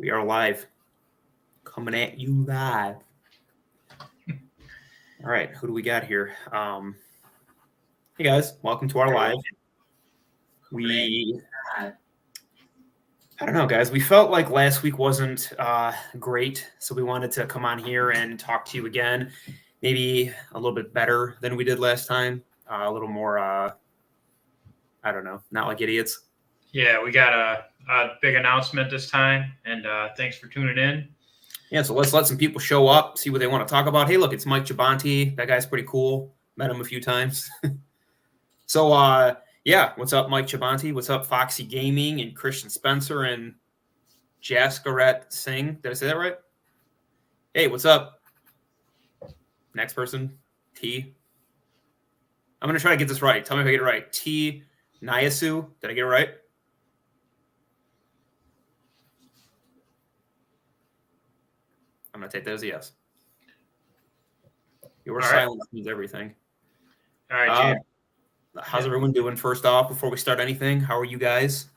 We are live. Coming at you live. All right, who do we got here? Hey guys, welcome to our live. I don't know, guys. We felt like last week wasn't great, so we wanted to come on here and talk to you again. Maybe a little bit better than we did last time. A little more, I don't know, not like idiots. Yeah, we got a big announcement this time, and thanks for tuning in. Yeah, so let's let some people show up, see what they want to talk about. Hey, look, it's Mike Gibanti. That guy's pretty cool. Met him a few times. So, yeah, what's up, Mike Gibanti? What's up, Foxy Gaming and Christian Spencer and Jaskaret Singh? Did I say that right? Hey, what's up? Next person, T. I'm going to try to get this right. Tell me if I get it right. T. Nyasu. Did I get it right? I'm going to take that as a yes. Your silence means everything. All right, how's everyone doing? First off, before we start anything, how are you guys?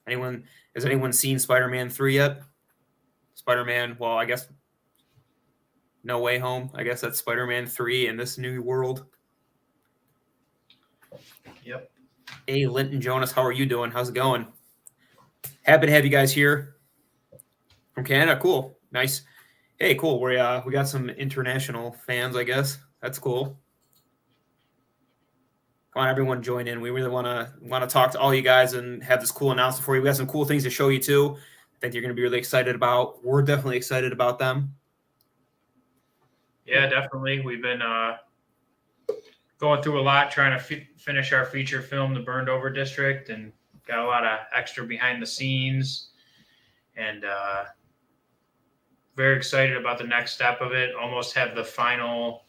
Has anyone seen Spider-Man 3 yet? Spider-Man, well, I guess No Way Home. I guess that's Spider-Man 3 in this new world. Yep. Hey, Linton Jonas, how are you doing? How's it going? Happy to have you guys here from Canada. Cool. Nice. Hey, cool. We got some international fans, I guess. That's cool. Come on, everyone, join in. We really want to talk to all you guys and have this cool announcement for you. We got some cool things to show you too. I think you're going to be really excited about. We're definitely excited about them. Yeah, definitely. We've been going through a lot trying to finish our feature film, The Burned Over District, and got a lot of extra behind the scenes, and very excited about the next step of it. Almost have the final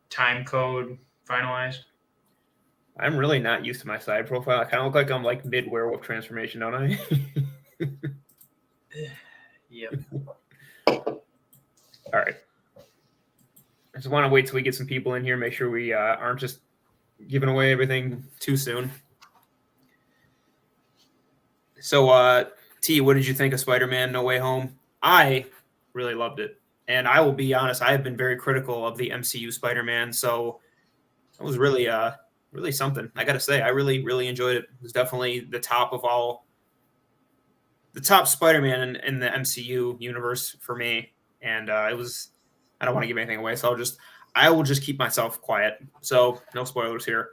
time code finalized. I'm really not used to my side profile. I kind of look like I'm like mid-werewolf transformation, don't I? Yep. All right. I just want to wait till we get some people in here, make sure we aren't just giving away everything too soon. So, T, what did you think of Spider-Man No Way Home? I really loved it. And I will be honest, I have been very critical of the MCU Spider-Man, so it was really really something. I got to say, I really, really enjoyed it. It was definitely the top Spider-Man in the MCU universe for me. And I don't want to give anything away, so I will just keep myself quiet. So no spoilers here.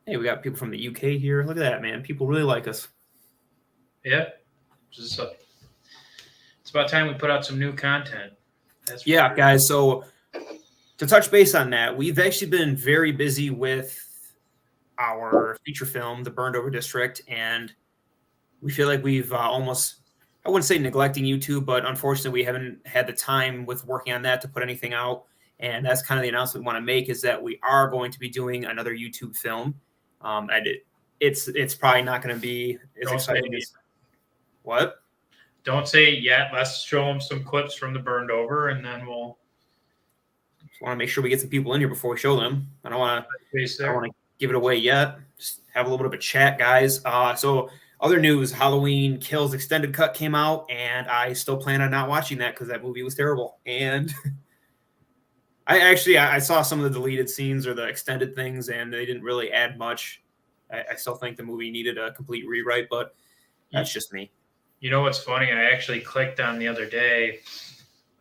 Hey, we got people from the UK here. Look at that, man. People really like us. Yeah. It's about time we put out some new content. Yeah, guys. So to touch base on that, we've actually been very busy with our feature film, The Burned Over District, and we feel like we've almost, I wouldn't say neglecting YouTube, but unfortunately we haven't had the time with working on that to put anything out. And that's kind of the announcement we want to make, is that we are going to be doing another YouTube film. It's probably not going to be as exciting as what? Don't say it yet. Let's show them some clips from The Burned Over, and then we'll just want to make sure we get some people in here before we show them. I don't want to give it away yet. Just have a little bit of a chat, guys. So other news, Halloween Kills extended cut came out, and I still plan on not watching that because that movie was terrible. And I saw some of the deleted scenes or the extended things, and they didn't really add much. I still think the movie needed a complete rewrite, but that's just me. You know what's funny? I actually clicked on the other day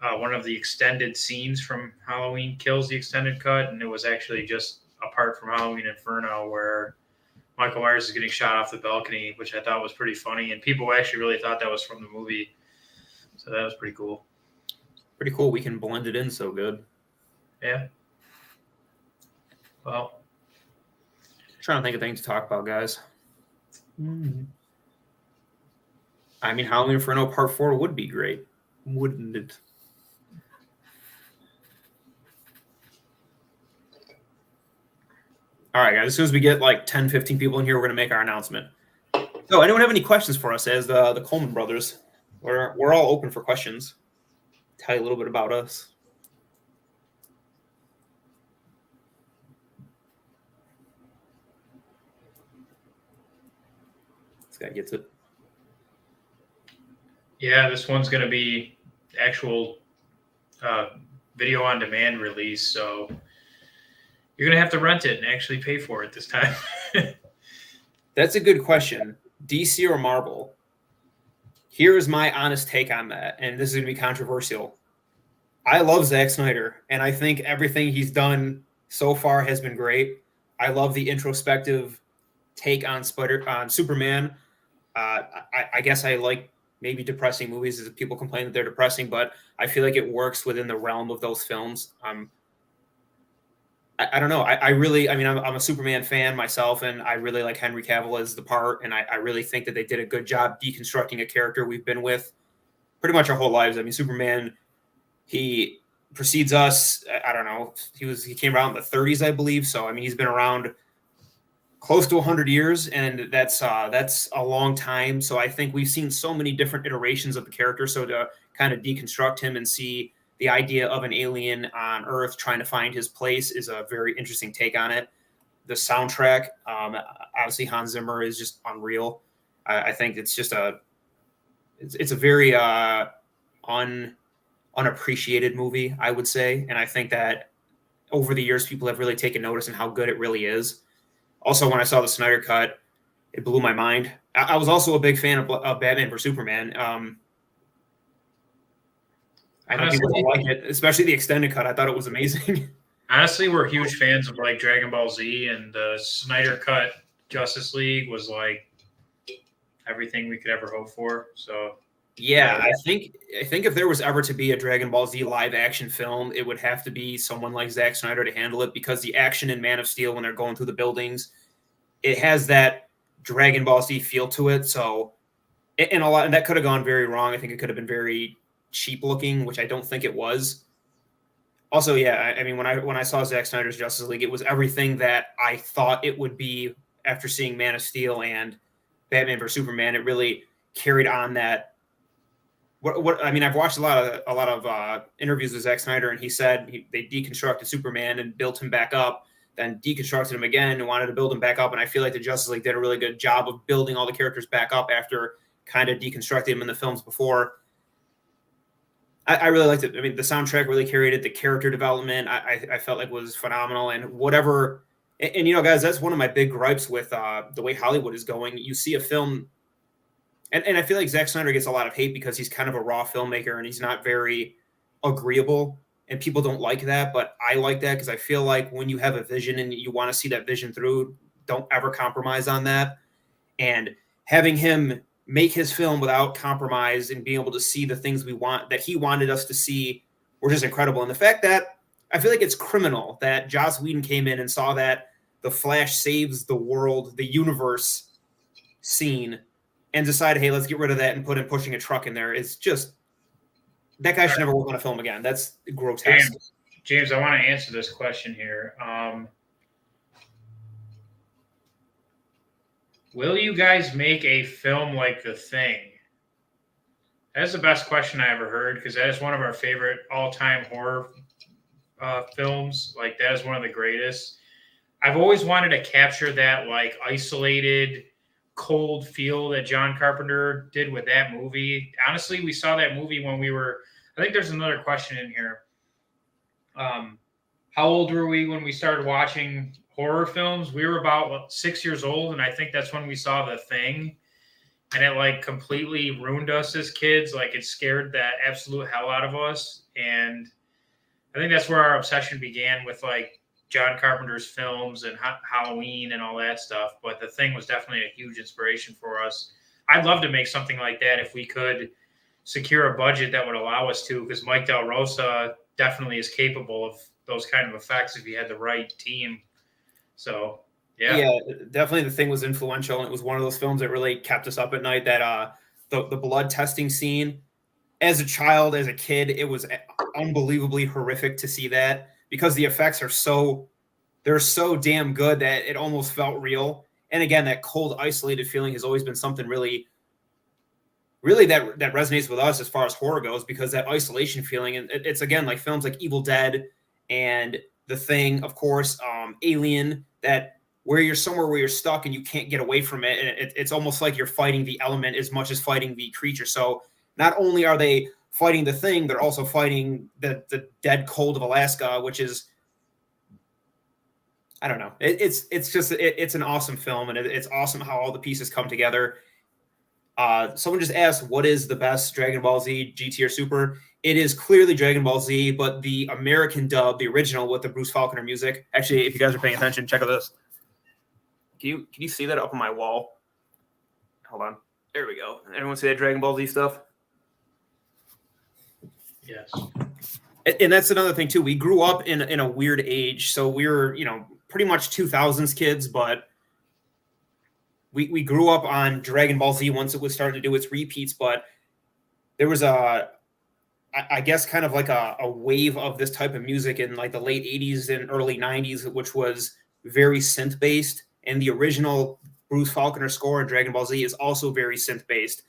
one of the extended scenes from Halloween Kills, the extended cut, and it was actually just apart from Halloween Inferno, where Michael Myers is getting shot off the balcony, which I thought was pretty funny, and people actually really thought that was from the movie. So that was pretty cool. Pretty cool. We can blend it in so good. Yeah. Well, trying to think of things to talk about, guys. I mean, Halloween Inferno Part 4 would be great, wouldn't it? All right, guys. As soon as we get like 10, 15 people in here, we're going to make our announcement. So anyone have any questions for us as the Coleman brothers? We're all open for questions. Tell you a little bit about us. This guy gets it. Yeah, this one's going to be actual video on demand release, so you're going to have to rent it and actually pay for it this time. That's a good question. DC or Marvel? Here is my honest take on that, and this is going to be controversial. I love Zack Snyder, and I think everything he's done so far has been great. I love the introspective take on Superman. I guess I like maybe depressing movies as people complain that they're depressing, but I feel like it works within the realm of those films. I don't know. I really, I mean, I'm a Superman fan myself, and I really like Henry Cavill as the part, and I really think that they did a good job deconstructing a character we've been with pretty much our whole lives. I mean, Superman, he precedes us. I don't know. He came around in the 30s, I believe. So I mean, he's been around close to 100 years, and that's a long time. So I think we've seen so many different iterations of the character. So to kind of deconstruct him and see the idea of an alien on Earth trying to find his place is a very interesting take on it. The soundtrack, obviously Hans Zimmer is just unreal. I think it's just it's a very unappreciated movie, I would say, and I think that over the years people have really taken notice in how good it really is. Also, when I saw the Snyder Cut, it blew my mind. I was also a big fan of Batman vs Superman. I know people don't like it, especially the extended cut. I thought it was amazing. Honestly, we're huge fans of like Dragon Ball Z, and the Snyder Cut Justice League was like everything we could ever hope for. So yeah, I think if there was ever to be a Dragon Ball Z live action film, it would have to be someone like Zack Snyder to handle it, because the action in Man of Steel when they're going through the buildings, it has that Dragon Ball Z feel to it. So, and that could have gone very wrong. I think it could have been very cheap looking, which I don't think it was. Also, yeah, I mean, when I saw Zack Snyder's Justice League, it was everything that I thought it would be after seeing Man of Steel and Batman vs Superman. It really carried on that. What I mean, I've watched a lot of interviews with Zack Snyder, and he said they deconstructed Superman and built him back up, then deconstructed him again and wanted to build him back up. And I feel like the Justice League did a really good job of building all the characters back up after kind of deconstructing them in the films before. I really liked it. I mean, the soundtrack really carried it. The character development, I felt like was phenomenal. And whatever, and you know, guys, that's one of my big gripes with the way Hollywood is going. You see a film, and I feel like Zack Snyder gets a lot of hate because he's kind of a raw filmmaker and he's not very agreeable, and people don't like that. But I like that because I feel like when you have a vision and you want to see that vision through, don't ever compromise on that. And having him make his film without compromise and being able to see the things we want that he wanted us to see were just incredible. And the fact that I feel like it's criminal that Joss Whedon came in and saw that the Flash saves the world, the universe scene, and decided, hey, let's get rid of that and put him pushing a truck in there. It's just, that guy should never work on a film again. That's grotesque. James, I want to answer this question here. Will you guys make a film like The Thing? That's the best question I ever heard, because that is one of our favorite all-time horror films. Like, that is one of the greatest. I've always wanted to capture that like isolated, cold feel that John Carpenter did with that movie. Honestly, we saw that movie when we were, I think there's another question in here. How old were we when we started watching horror films? We were about 6 years old, and I think that's when we saw The Thing, and it like completely ruined us as kids. Like, it scared the absolute hell out of us, and I think that's where our obsession began with like John Carpenter's films and Halloween and all that stuff. But The Thing was definitely a huge inspiration for us. I'd love to make something like that if we could secure a budget that would allow us to, because Mike Del Rosa definitely is capable of those kind of effects if he had the right team. So, yeah, definitely The Thing was influential, and it was one of those films that really kept us up at night. That the blood testing scene, as a child, as a kid, it was unbelievably horrific to see that, because the effects are they're so damn good that it almost felt real. And again, that cold, isolated feeling has always been something really that resonates with us as far as horror goes, because that isolation feeling, and it's again like films like Evil Dead and The Thing, of course, Alien, that where you're somewhere where you're stuck and you can't get away from it. And it's almost like you're fighting the element as much as fighting the creature. So not only are they fighting the Thing, they're also fighting the dead cold of Alaska, which is, I don't know. It's an awesome film, and it's awesome how all the pieces come together. Someone just asked, what is the best Dragon Ball Z, GT, or Super? It is clearly Dragon Ball Z, but the American dub, the original with the Bruce Faulconer music. Actually, if you guys are paying attention, check out this. Can you see that up on my wall? Hold on. There we go. Everyone see that Dragon Ball Z stuff? Yes. And that's another thing too. We grew up in a weird age, so we were, pretty much 2000s kids, but we grew up on Dragon Ball Z once it was starting to do its repeats. But there was I guess kind of like a wave of this type of music in like the late 80s and early 90s, which was very synth based. And the original Bruce Faulconer score in Dragon Ball Z is also very synth based.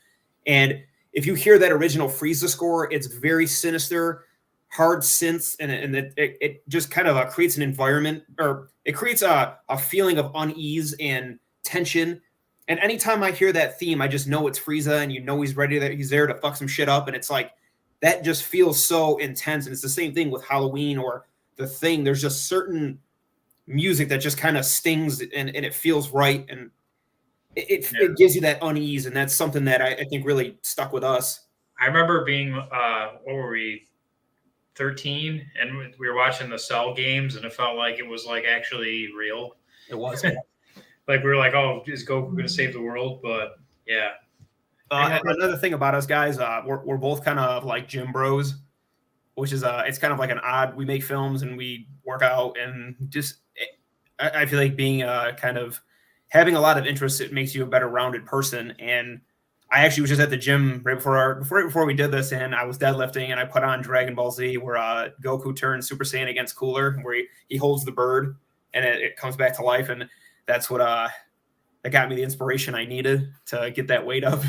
And if you hear that original Frieza score, it's very sinister, hard synths, and it just kind of creates an environment, or it creates a feeling of unease and tension. And anytime I hear that theme, I just know it's Frieza, and he's ready, that he's there to fuck some shit up. And it's like, that just feels so intense. And it's the same thing with Halloween or the Thing. There's just certain music that just kind of stings, and it feels right. And it gives you that unease. And that's something that I think really stuck with us. I remember being, what were we, 13, and we were watching the Cell games, and it felt like it was like actually real. It was. Like we were like, oh, is Goku going to save the world? But yeah. Another thing about us guys, we're both kind of like gym bros, which is it's kind of like an odd. We make films and we work out, and just I feel like being kind of having a lot of interests, it makes you a better rounded person. And I actually was just at the gym right before we did this, and I was deadlifting, and I put on Dragon Ball Z, where Goku turns Super Saiyan against Cooler, where he holds the bird and it comes back to life, and that's what that got me the inspiration I needed to get that weight up.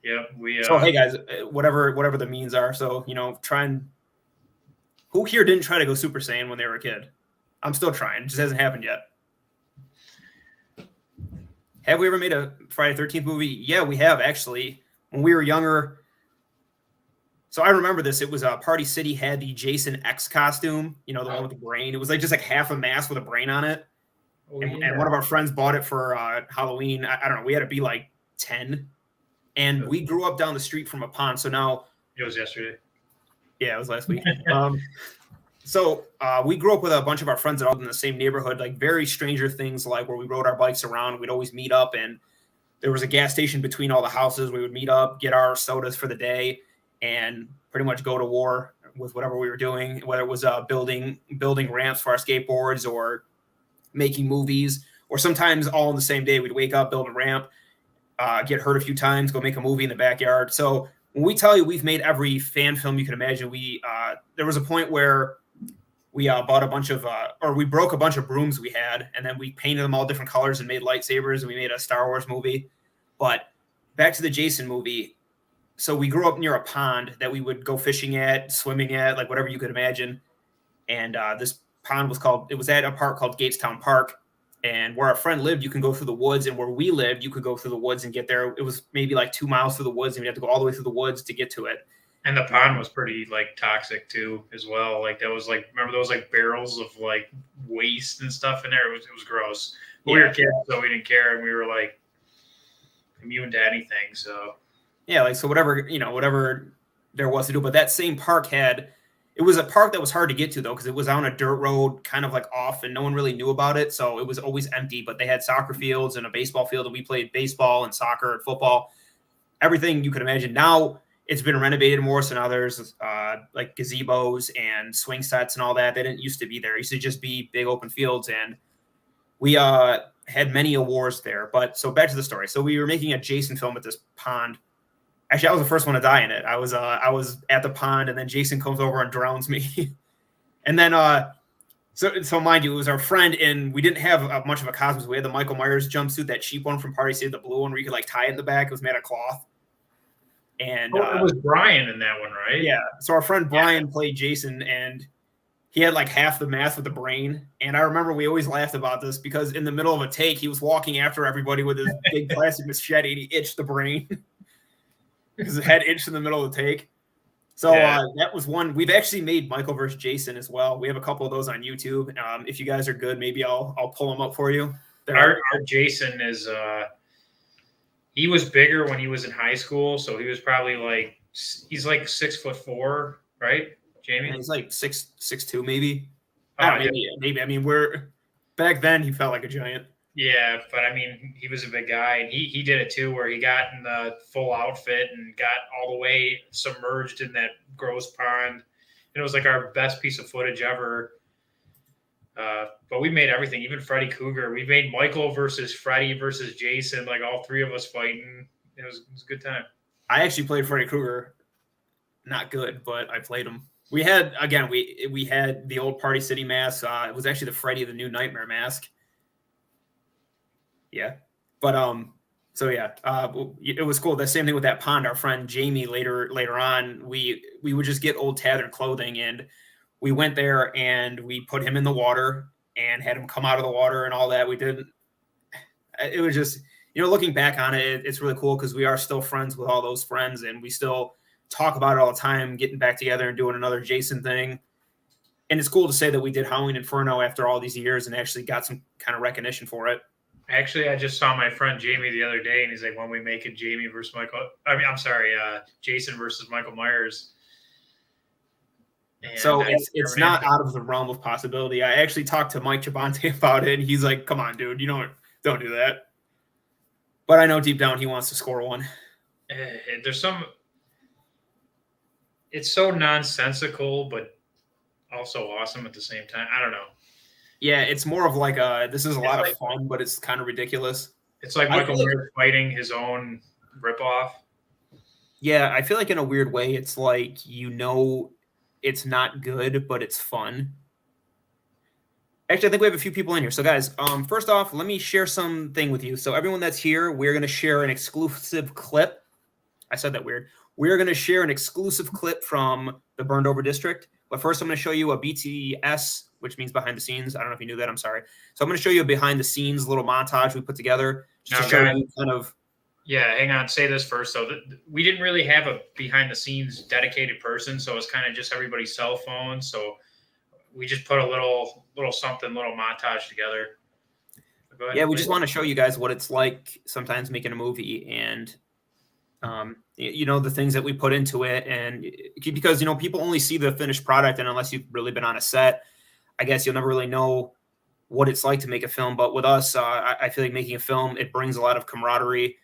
Yeah, So hey guys, whatever the means are. So try and who here didn't try to go Super Saiyan when they were a kid? I'm still trying. It just hasn't happened yet. Have we ever made a Friday 13th movie? Yeah, we have, actually. When we were younger. So I remember this. It was Party City had the Jason X costume, the one with the brain. It was like just like half a mask with a brain on it. Oh, and one of our friends bought it for Halloween. I don't know. We had to be like 10. And we grew up down the street from a pond. So now. It was yesterday. Yeah, it was last week. So we grew up with a bunch of our friends that all in the same neighborhood, like very Stranger Things, like where we rode our bikes around. We'd always meet up, and there was a gas station between all the houses. We would meet up, get our sodas for the day, and pretty much go to war with whatever we were doing, whether it was building ramps for our skateboards or making movies, or sometimes all in the same day. We'd wake up, build a ramp, get hurt a few times, go make a movie in the backyard. So when we tell you we've made every fan film you can imagine, there was a point where we bought a bunch of, or we broke a bunch of brooms we had, and then we painted them all different colors and made lightsabers, and we made a Star Wars movie. But back to the Jason movie. So we grew up near a pond that we would go fishing at, swimming at, like whatever you could imagine. And this pond was at a park called Gatestown Park. And where our friend lived, you can go through the woods. And where we lived, you could go through the woods and get there. It was maybe like 2 miles through the woods, and you have to go all the way through the woods to get to it. And the pond was pretty like toxic too, as well. Like that was like, remember those like barrels of like waste and stuff in there? It was gross. But we were kids, so we didn't care, and we were like immune to anything. So yeah, like so whatever there was to do. But that same park it was a park that was hard to get to though, because it was on a dirt road, kind of like off, and no one really knew about it. So it was always empty. But they had soccer fields and a baseball field, and we played baseball and soccer and football, everything you could imagine. Now it's been renovated more, so now there's like gazebos and swing sets and all that. They didn't used to be there. It used to just be big open fields, and we had many awards there. But so back to the story. So we were making a Jason film at this pond. Actually, I was the first one to die in it. I was at the pond, and then Jason comes over and drowns me. And then so mind you, it was our friend, and we didn't have much of a costume. We had the Michael Myers jumpsuit, that cheap one from Party City, the blue one where you could like tie it in the back. It was made of cloth. And it was Brian in that one, right? Yeah. So our friend Brian played Jason, and he had like half the mask with the brain. And I remember we always laughed about this because in the middle of a take, he was walking after everybody with his big plastic machete, and he itched the brain. his head inched in the middle of the take. So that was one. We've actually made Michael versus Jason as well. We have a couple of those on YouTube. If you guys are good, maybe I'll pull them up for you. Our Jason is he was bigger when he was in high school, so he was probably he's like 6'4", right, Jamie? And he's like 6'2", maybe. Oh, maybe. I mean, back then he felt like a giant. Yeah, but I mean, he was a big guy, and he did it too, where he got in the full outfit and got all the way submerged in that gross pond. And it was like our best piece of footage ever. But we made everything, even Freddy Krueger. We made Michael versus Freddy versus Jason, like all three of us fighting. It was a good time. I actually played Freddy Krueger. Not good, but I played him. We had we had the old Party City mask. It was actually the Freddy the New Nightmare mask. Yeah, but it was cool. The same thing with that pond. Our friend Jamie later on, we would just get old tattered clothing, and we went there and we put him in the water and had him come out of the water and all that. We didn't. It was just, looking back on it, it's really cool because we are still friends with all those friends, and we still talk about it all the time, getting back together and doing another Jason thing. And it's cool to say that we did Halloween Inferno after all these years and actually got some kind of recognition for it. Actually, I just saw my friend Jamie the other day, and he's like, when we make it Jason versus Michael Myers. And so it's not out of the realm of possibility. I actually talked to Mike Chabante about it, and he's like, come on, dude, don't do that. But I know deep down he wants to score one. It's so nonsensical, but also awesome at the same time. I don't know. Yeah, it's more of this is a lot of fun, but it's kind of ridiculous. It's like Michael Myers fighting his own ripoff. Yeah, I feel like in a weird way, it's like, it's not good, but it's fun. Actually, I think we have a few people in here. So guys, first off, let me share something with you. So everyone that's here, we're going to share an exclusive clip. I said that weird. We're going to share an exclusive clip from the Burned Over District. But first, I'm going to show you a BTS, which means behind the scenes. I don't know if you knew that. I'm sorry. So I'm going to show you a behind the scenes little montage we put together just to show you kind of. Yeah, hang on. Say this first. So we didn't really have a behind the scenes dedicated person. So it's kind of just everybody's cell phone. So we just put a little montage together. Go ahead. Yeah, we just want to show you guys what it's like sometimes making a movie and the things that we put into it. And because, people only see the finished product, and unless you've really been on a set, I guess you'll never really know what it's like to make a film. But with us, I feel like making a film, it brings a lot of camaraderie,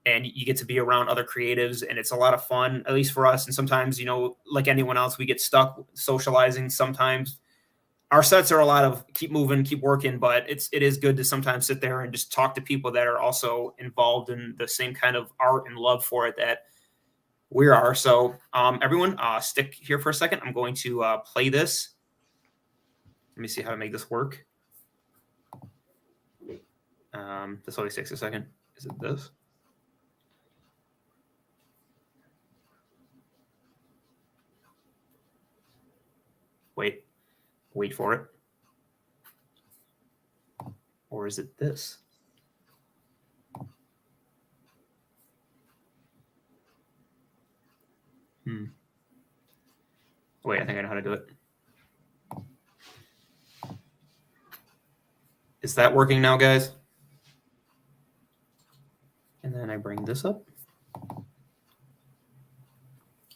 and you get to be around other creatives, and it's a lot of fun, at least for us. And sometimes, like anyone else, we get stuck socializing. Sometimes our sets are a lot of keep moving, keep working, but it is good to sometimes sit there and just talk to people that are also involved in the same kind of art and love for it that we are. So everyone, stick here for a second. I'm going to play this. Let me see how to make this work. This always takes a second. Is it this? Wait for it. Or is it this? Wait, I think I know how to do it. Is that working now, guys? And then I bring this up.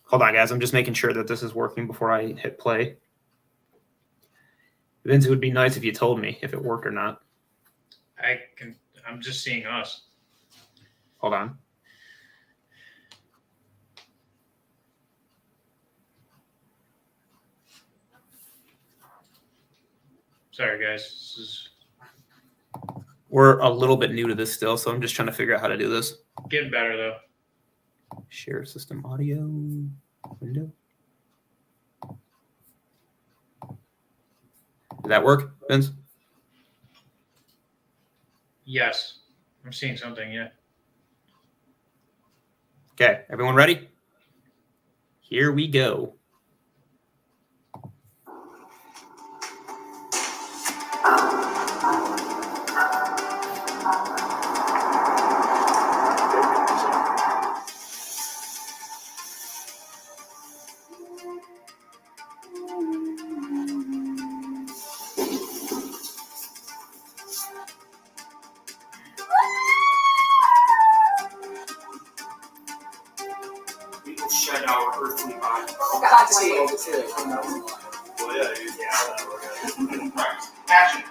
Hold on, guys. I'm just making sure that this is working before I hit play. Vince, it would be nice if you told me if it worked or not. I'm just seeing us. Hold on. Sorry, guys. We're a little bit new to this still, so I'm just trying to figure out how to do this. Getting better, though. Share system audio window. Did that work, Vince? Yes. I'm seeing something, yeah. Okay, everyone ready? Here we go. Got to see it over too. Well, yeah. Action.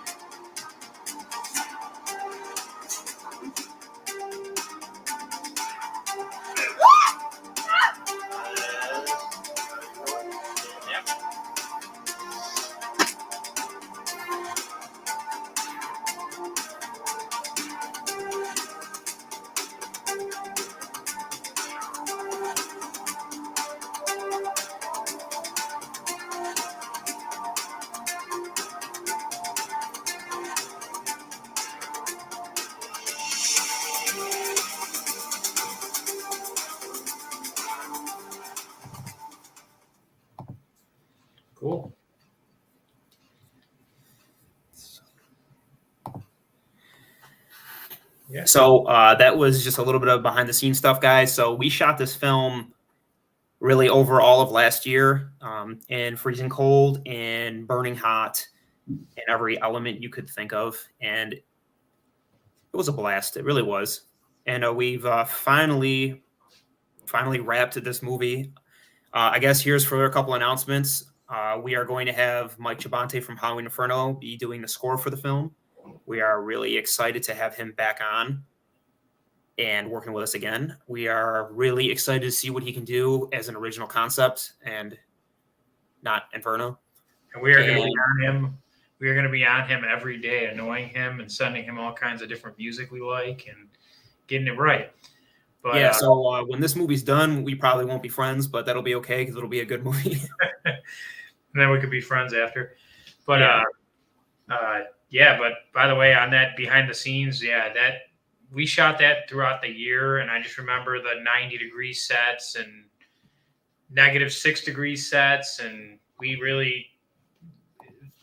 Cool. Yeah. So that was just a little bit of behind the scenes stuff, guys. So we shot this film really over all of last year, in freezing cold and burning hot, in every element you could think of, and it was a blast. It really was. And we've finally wrapped this movie. I guess here's for a couple announcements. We are going to have Mike Chabante from Halloween Inferno be doing the score for the film. We are really excited to have him back on and working with us again. We are really excited to see what he can do as an original concept and not Inferno. And we are going to be on him. We are going to be on him every day, annoying him and sending him all kinds of different music we like and getting it right. But, yeah, so when this movie's done, we probably won't be friends, but that'll be okay because it'll be a good movie. And then we could be friends after. But yeah. But by the way, on that behind the scenes, that we shot that throughout the year, and I just remember the 90-degree sets and -6-degree sets, and we really,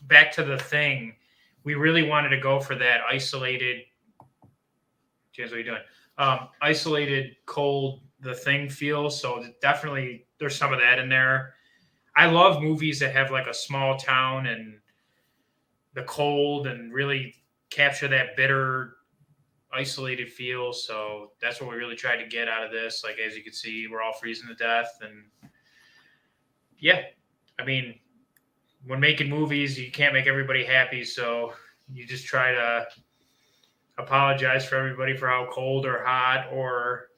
back to the thing, we really wanted to go for that isolated. James, what are you doing? Isolated, cold, the thing feel. So definitely, there's some of that in there. I love movies that have like a small town and the cold and really capture that bitter, isolated feel. So that's what we really tried to get out of this. Like, as you can see, we're all freezing to death. And yeah, I mean, when making movies, you can't make everybody happy. So you just try to apologize for everybody for how cold or hot or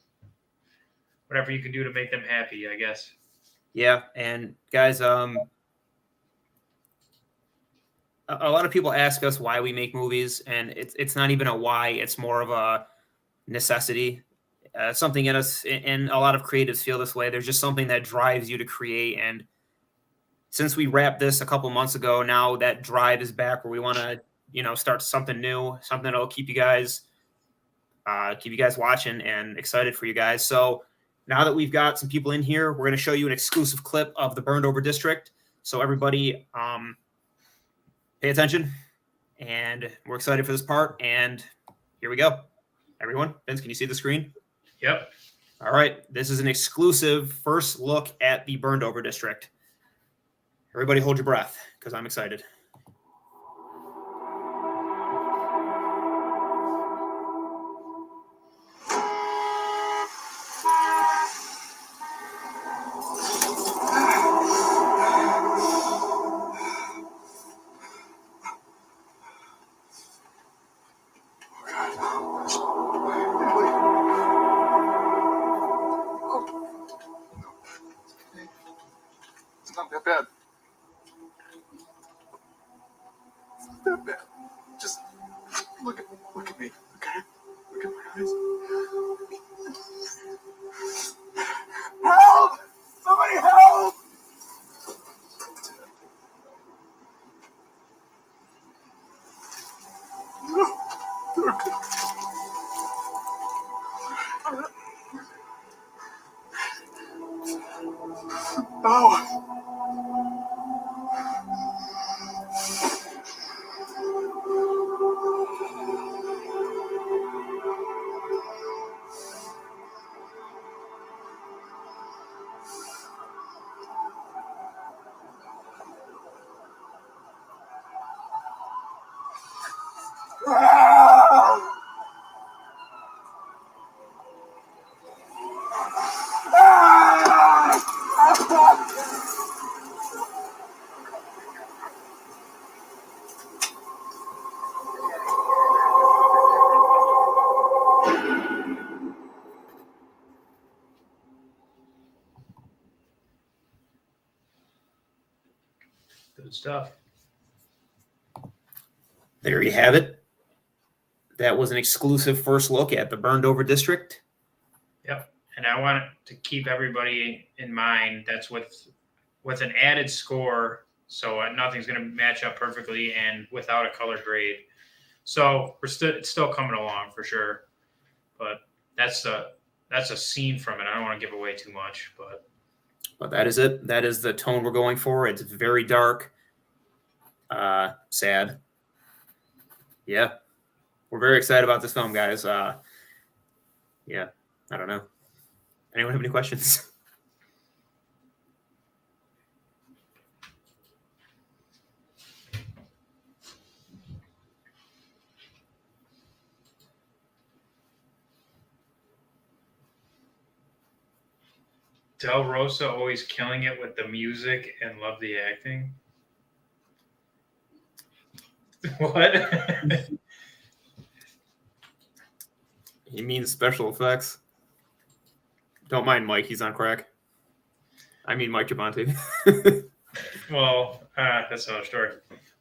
whatever you can do to make them happy, I guess. Yeah, and guys, a lot of people ask us why we make movies, and it's not even a why. It's more of a necessity. Something in us, and a lot of creatives feel this way. There's just something that drives you to create. And since we wrapped this a couple months ago, now that drive is back where we want to, start something new, something that'll keep you guys watching and excited for you guys. So now that we've got some people in here, we're going to show you an exclusive clip of the Burned Over District. So everybody, pay attention, and we're excited for this part. And here we go. Everyone, Vince, can you see the screen? Yep. All right. This is an exclusive first look at the Burned Over District. Everybody hold your breath because I'm excited. It's not that bad. It's not that bad. Just look at me, okay? Look at my eyes. Help! Somebody help! Oh. Good stuff. There you have it. That was an exclusive first look at the Burned Over District. Yep. And I want to keep everybody in mind that's with an added score, so nothing's going to match up perfectly, and without a color grade. So it's still coming along for sure. But that's a scene from it. I don't want to give away too much, but that is it. That is the tone we're going for. It's very dark, sad. Yeah, we're very excited about this film, guys. Yeah, I don't know. Anyone have any questions? Del Rosa always killing it with the music and love the acting. What? He means special effects. Don't mind Mike. He's on crack. I mean Mike Gibonte. Well, that's another story.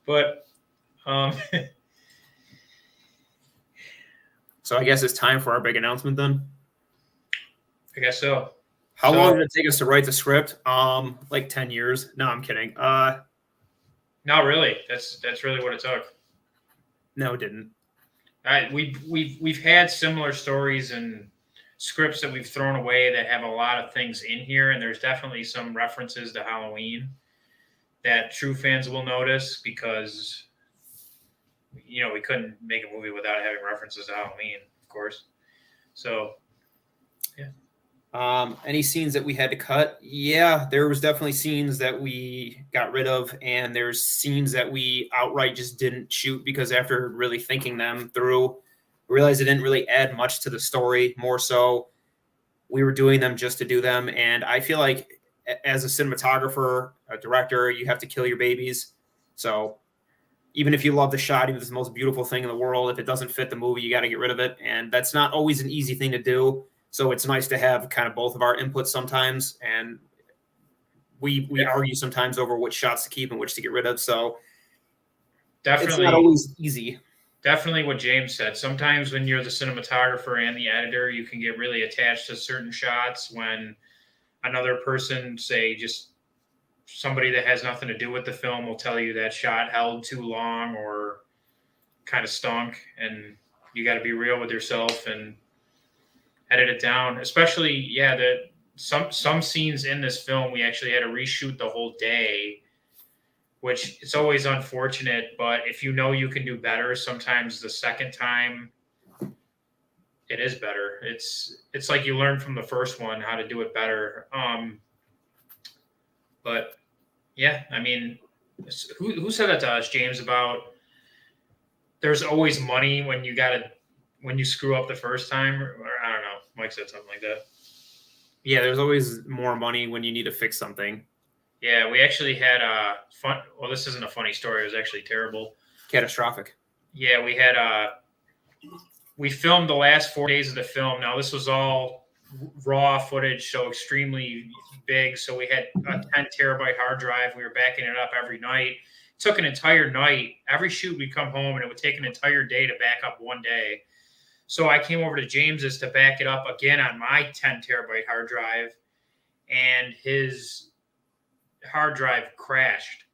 But so I guess it's time for our big announcement then. I guess so. How long did it take us to write the script? Like 10 years. No, I'm kidding. No, really. That's really what it took. No, it didn't. We've had similar stories and scripts that we've thrown away that have a lot of things in here, and there's definitely some references to Halloween that true fans will notice because we couldn't make a movie without having references to Halloween, of course. So yeah. Any scenes that we had to cut? Yeah, there was definitely scenes that we got rid of, and there's scenes that we outright just didn't shoot because after really thinking them through, we realized it didn't really add much to the story. More so, we were doing them just to do them. And I feel like as a cinematographer, a director, you have to kill your babies. So even if you love the shot, even if it's the most beautiful thing in the world, if it doesn't fit the movie, you got to get rid of it. And that's not always an easy thing to do. So it's nice to have kind of both of our inputs sometimes, and we argue sometimes over which shots to keep and which to get rid of. So definitely, it's not always easy. Definitely what James said. Sometimes when you're the cinematographer and the editor, you can get really attached to certain shots when another person, say just somebody that has nothing to do with the film, will tell you that shot held too long or kind of stunk, and you got to be real with yourself and edit it down. Especially, some scenes in this film we actually had to reshoot the whole day, which it's always unfortunate, but if you know you can do better, sometimes the second time it is better. It's like you learn from the first one how to do it better. But yeah, I mean, who said that to us, James, about there's always money when you screw up the first time, or I don't know. Mike said something like that. Yeah, there's always more money when you need to fix something. Yeah, we actually had a fun. Well, this isn't a funny story. It was actually terrible. Catastrophic. Yeah, we filmed the last 4 days of the film. Now, this was all raw footage, so extremely big. So we had a 10 terabyte hard drive. We were backing it up every night. It took an entire night. Every shoot, we'd come home, and it would take an entire day to back up one day. So I came over to James's to back it up again on my 10 terabyte hard drive, and his hard drive crashed.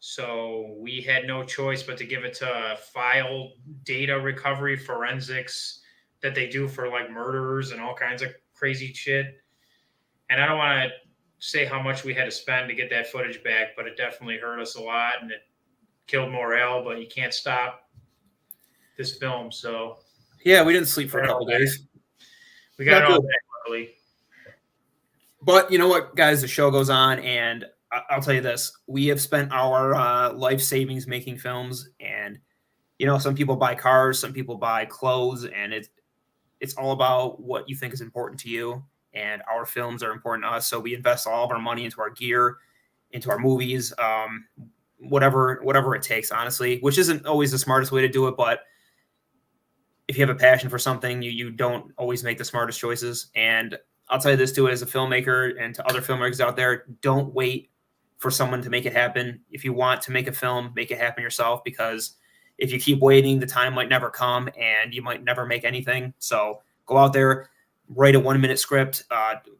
So we had no choice but to give it to file data recovery forensics that they do for like murderers and all kinds of crazy shit. And I don't want to say how much we had to spend to get that footage back, but it definitely hurt us a lot and it killed morale, but you can't stop this film. So yeah, we didn't sleep for a couple days. We got it all back luckily. But you know what, guys? The show goes on, and I'll tell you this. We have spent our life savings making films, and, some people buy cars, some people buy clothes, and it's all about what you think is important to you, and our films are important to us, so we invest all of our money into our gear, into our movies, whatever it takes, honestly, which isn't always the smartest way to do it, but if you have a passion for something, you don't always make the smartest choices. And I'll tell you this too, as a filmmaker and to other filmmakers out there, don't wait for someone to make it happen. If you want to make a film, make it happen yourself, because if you keep waiting, the time might never come and you might never make anything. So go out there, write a 1-minute script,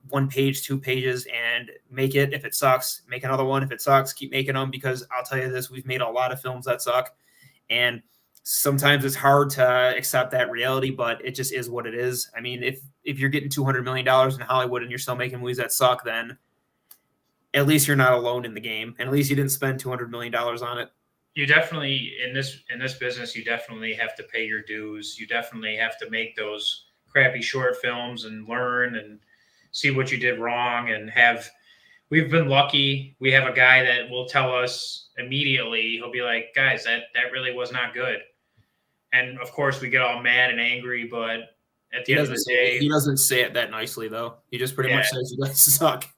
1 page, 2 pages, and make it. If it sucks, make another one. If it sucks, keep making them, because I'll tell you this, we've made a lot of films that suck. And sometimes it's hard to accept that reality, but it just is what it is. I mean, if you're getting $200 million in Hollywood and you're still making movies that suck, then at least you're not alone in the game. And at least you didn't spend $200 million on it. You definitely, in this business, you definitely have to pay your dues. You definitely have to make those crappy short films and learn and see what you did wrong. And we've been lucky. We have a guy that will tell us immediately. He'll be like, guys, that really was not good. And of course we get all mad and angry, but at the end of the day, he doesn't say it that nicely though. He just pretty much says you guys suck.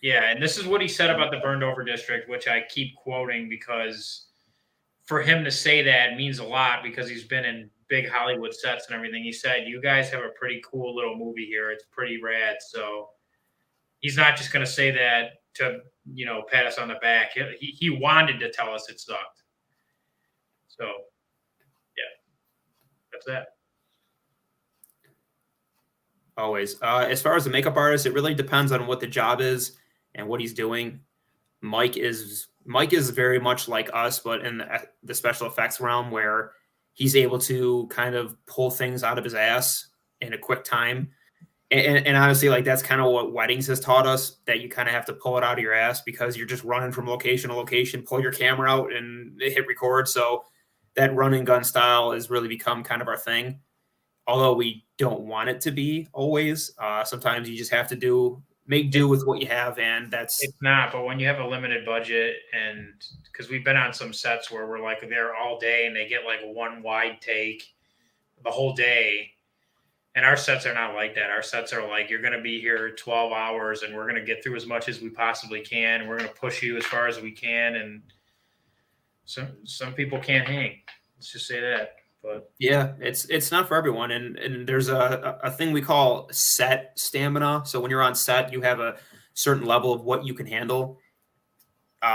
Yeah. And this is what he said about the Burned Over District, which I keep quoting because for him to say that means a lot, because he's been in big Hollywood sets and everything. He said, you guys have a pretty cool little movie here. It's pretty rad. So he's not just going to say that to, pat us on the back. He wanted to tell us it sucked. So, yeah, that's that. Always. As far as the makeup artist, it really depends on what the job is and what he's doing. Mike is very much like us, but in the special effects realm, where he's able to kind of pull things out of his ass in a quick time. And honestly, like, that's kind of what Weddings has taught us, that you kind of have to pull it out of your ass, because you're just running from location to location, pull your camera out and hit record. So that run and gun style has really become kind of our thing. Although we don't want it to be always, sometimes you just have to make do with what you have, and that's it's not. But when you have a limited budget, and because we've been on some sets where we're like there all day and they get like one wide take the whole day, and our sets are not like that. Our sets are like, you're going to be here 12 hours and we're going to get through as much as we possibly can. We're going to push you as far as we can, and some people can't hang. Let's just say that. But yeah, it's not for everyone, and there's a thing we call set stamina. So when you're on set, you have a certain level of what you can handle.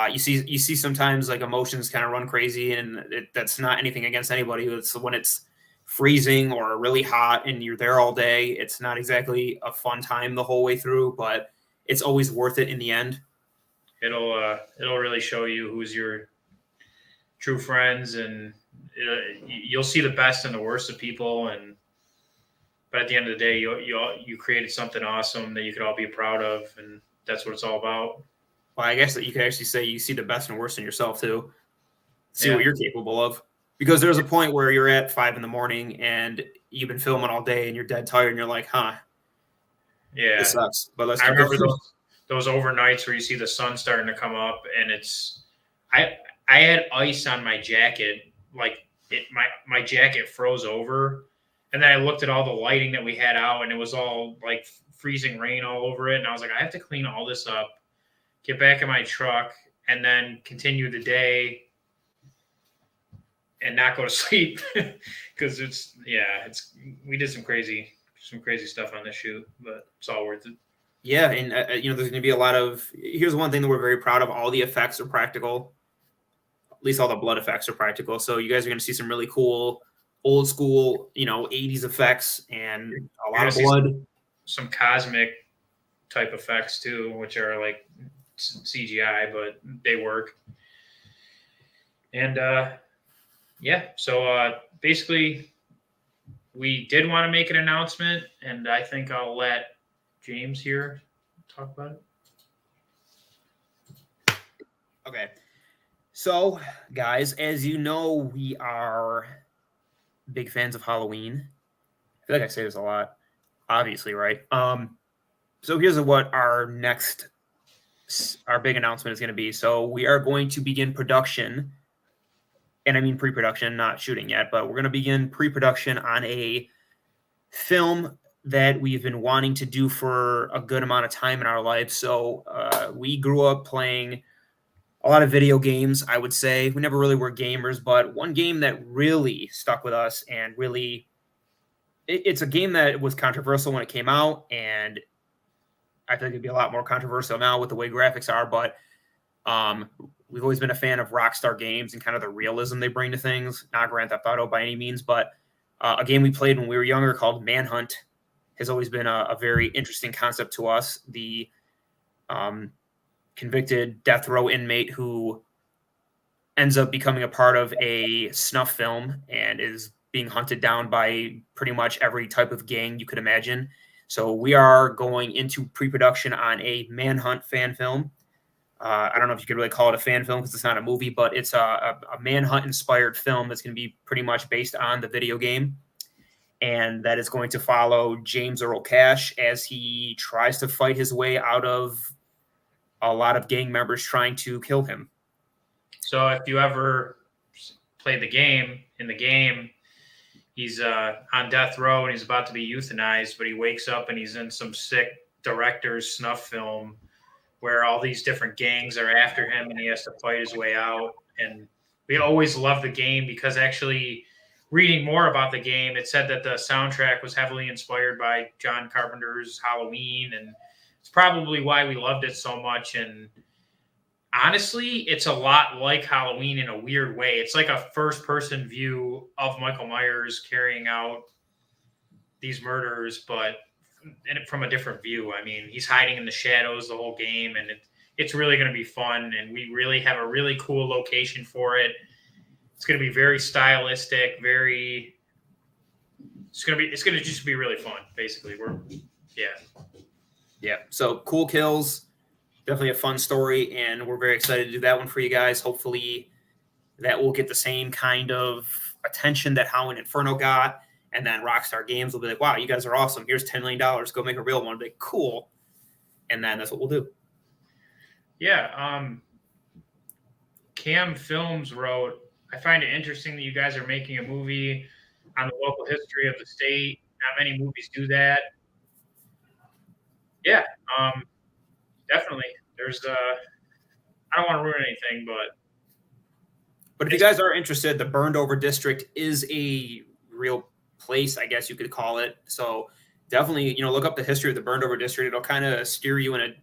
You see sometimes like emotions kind of run crazy, and that's not anything against anybody. It's when it's freezing or really hot and you're there all day, it's not exactly a fun time the whole way through, but it's always worth it in the end. It'll really show you who's your true friends, and you'll see the best and the worst of people. But at the end of the day, you created something awesome that you could all be proud of, and that's what it's all about. Well, I guess that you could actually say you see the best and worst in yourself too. See what you're capable of. Because there's a point where you're at 5 a.m. and you've been filming all day and you're dead tired and you're like, yeah, this sucks. But let's. I remember those overnights where you see the sun starting to come up, and I had ice on my jacket, like my jacket froze over, and then I looked at all the lighting that we had out, and it was all like freezing rain all over it, and I was like, I have to clean all this up, get back in my truck, and then continue the day and not go to sleep, because we did some crazy stuff on this shoot, but it's all worth it. Yeah, and there's going to be a lot of. Here's one thing that we're very proud of: all the effects are practical. At least all the blood effects are practical. So you guys are going to see some really cool, old school, 80s effects and a lot of blood. Some cosmic type effects too, which are like CGI, but they work. And so basically we did want to make an announcement, and I think I'll let James here talk about it. Okay. So, guys, as you know, we are big fans of Halloween. I feel like I say this a lot, obviously, right? So here's what our big announcement is going to be. So we are going to begin production, and I mean pre-production, not shooting yet, but we're going to begin pre-production on a film that we've been wanting to do for a good amount of time in our lives. So we grew up playing a lot of video games, I would say. We never really were gamers, but one game that really stuck with us, and really, it's a game that was controversial when it came out, and I think it'd be a lot more controversial now with the way graphics are, but We've always been a fan of Rockstar Games and kind of the realism they bring to things. Not Grand Theft Auto by any means, but a game we played when we were younger called Manhunt has always been a very interesting concept to us. The convicted death row inmate who ends up becoming a part of a snuff film and is being hunted down by pretty much every type of gang you could imagine. So we are going into pre-production on a Manhunt fan film. I don't know if you could really call it a fan film because it's not a movie, but it's a Manhunt-inspired film that's going to be pretty much based on the video game. And that is going to follow James Earl Cash as he tries to fight his way out of a lot of gang members trying to kill him. So if you ever played the game, in the game, he's on death row and he's about to be euthanized, but he wakes up and he's in some sick director's snuff film where all these different gangs are after him and he has to fight his way out. And we always loved the game because actually reading more about the game, it said that the soundtrack was heavily inspired by John Carpenter's Halloween, and it's probably why we loved it so much. And honestly, it's a lot like Halloween in a weird way. It's like a first-person view of Michael Myers carrying out these murders, but from a different view. I mean, he's hiding in the shadows the whole game, and it's really going to be fun. And we really have a really cool location for it. It's going to be very stylistic, it's going to just be really fun. Basically, yeah. So cool kills, definitely a fun story, and we're very excited to do that one for you guys. Hopefully, that will get the same kind of attention that Halloween Inferno got. And then Rockstar Games will be like, wow, you guys are awesome. Here's $10 million. Go make a real one. I'll be like, cool. And then that's what we'll do. Yeah. Cam Films wrote, I find it interesting that you guys are making a movie on the local history of the state. Not many movies do that. Yeah, definitely. There's, I don't want to ruin anything, But if you guys are interested, the Burned Over District is a real place, I guess you could call it. So definitely, look up the history of the Burned Over District. It'll kind of steer you in an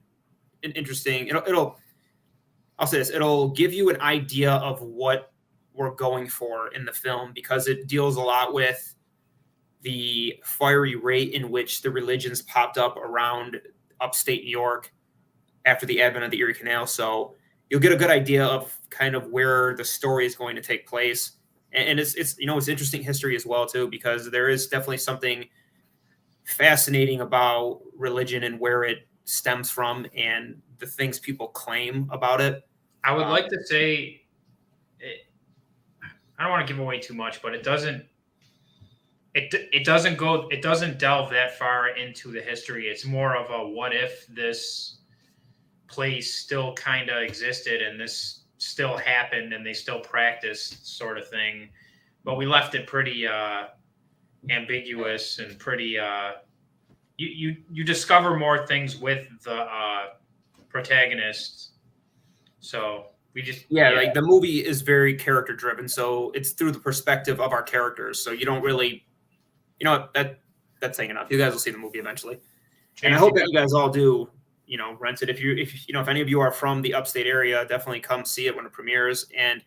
interesting. I'll say this. It'll give you an idea of what we're going for in the film because it deals a lot with the fiery rate in which the religions popped up around upstate New York after the advent of the Erie Canal. So you'll get a good idea of kind of where the story is going to take place. And it's interesting history as well, too, because there is definitely something fascinating about religion and where it stems from and the things people claim about it. I would like to say, I don't want to give away too much, but it doesn't delve that far into the history. It's more of a what if this place still kind of existed and this still happened and they still practiced sort of thing, but we left it pretty ambiguous and pretty you discover more things with the protagonists, so we just like the movie is very character driven, so it's through the perspective of our characters, so you don't really that's saying enough. You guys will see the movie eventually. And I hope that you guys all do rent it. If any of you are from the upstate area, definitely come see it when it premieres. And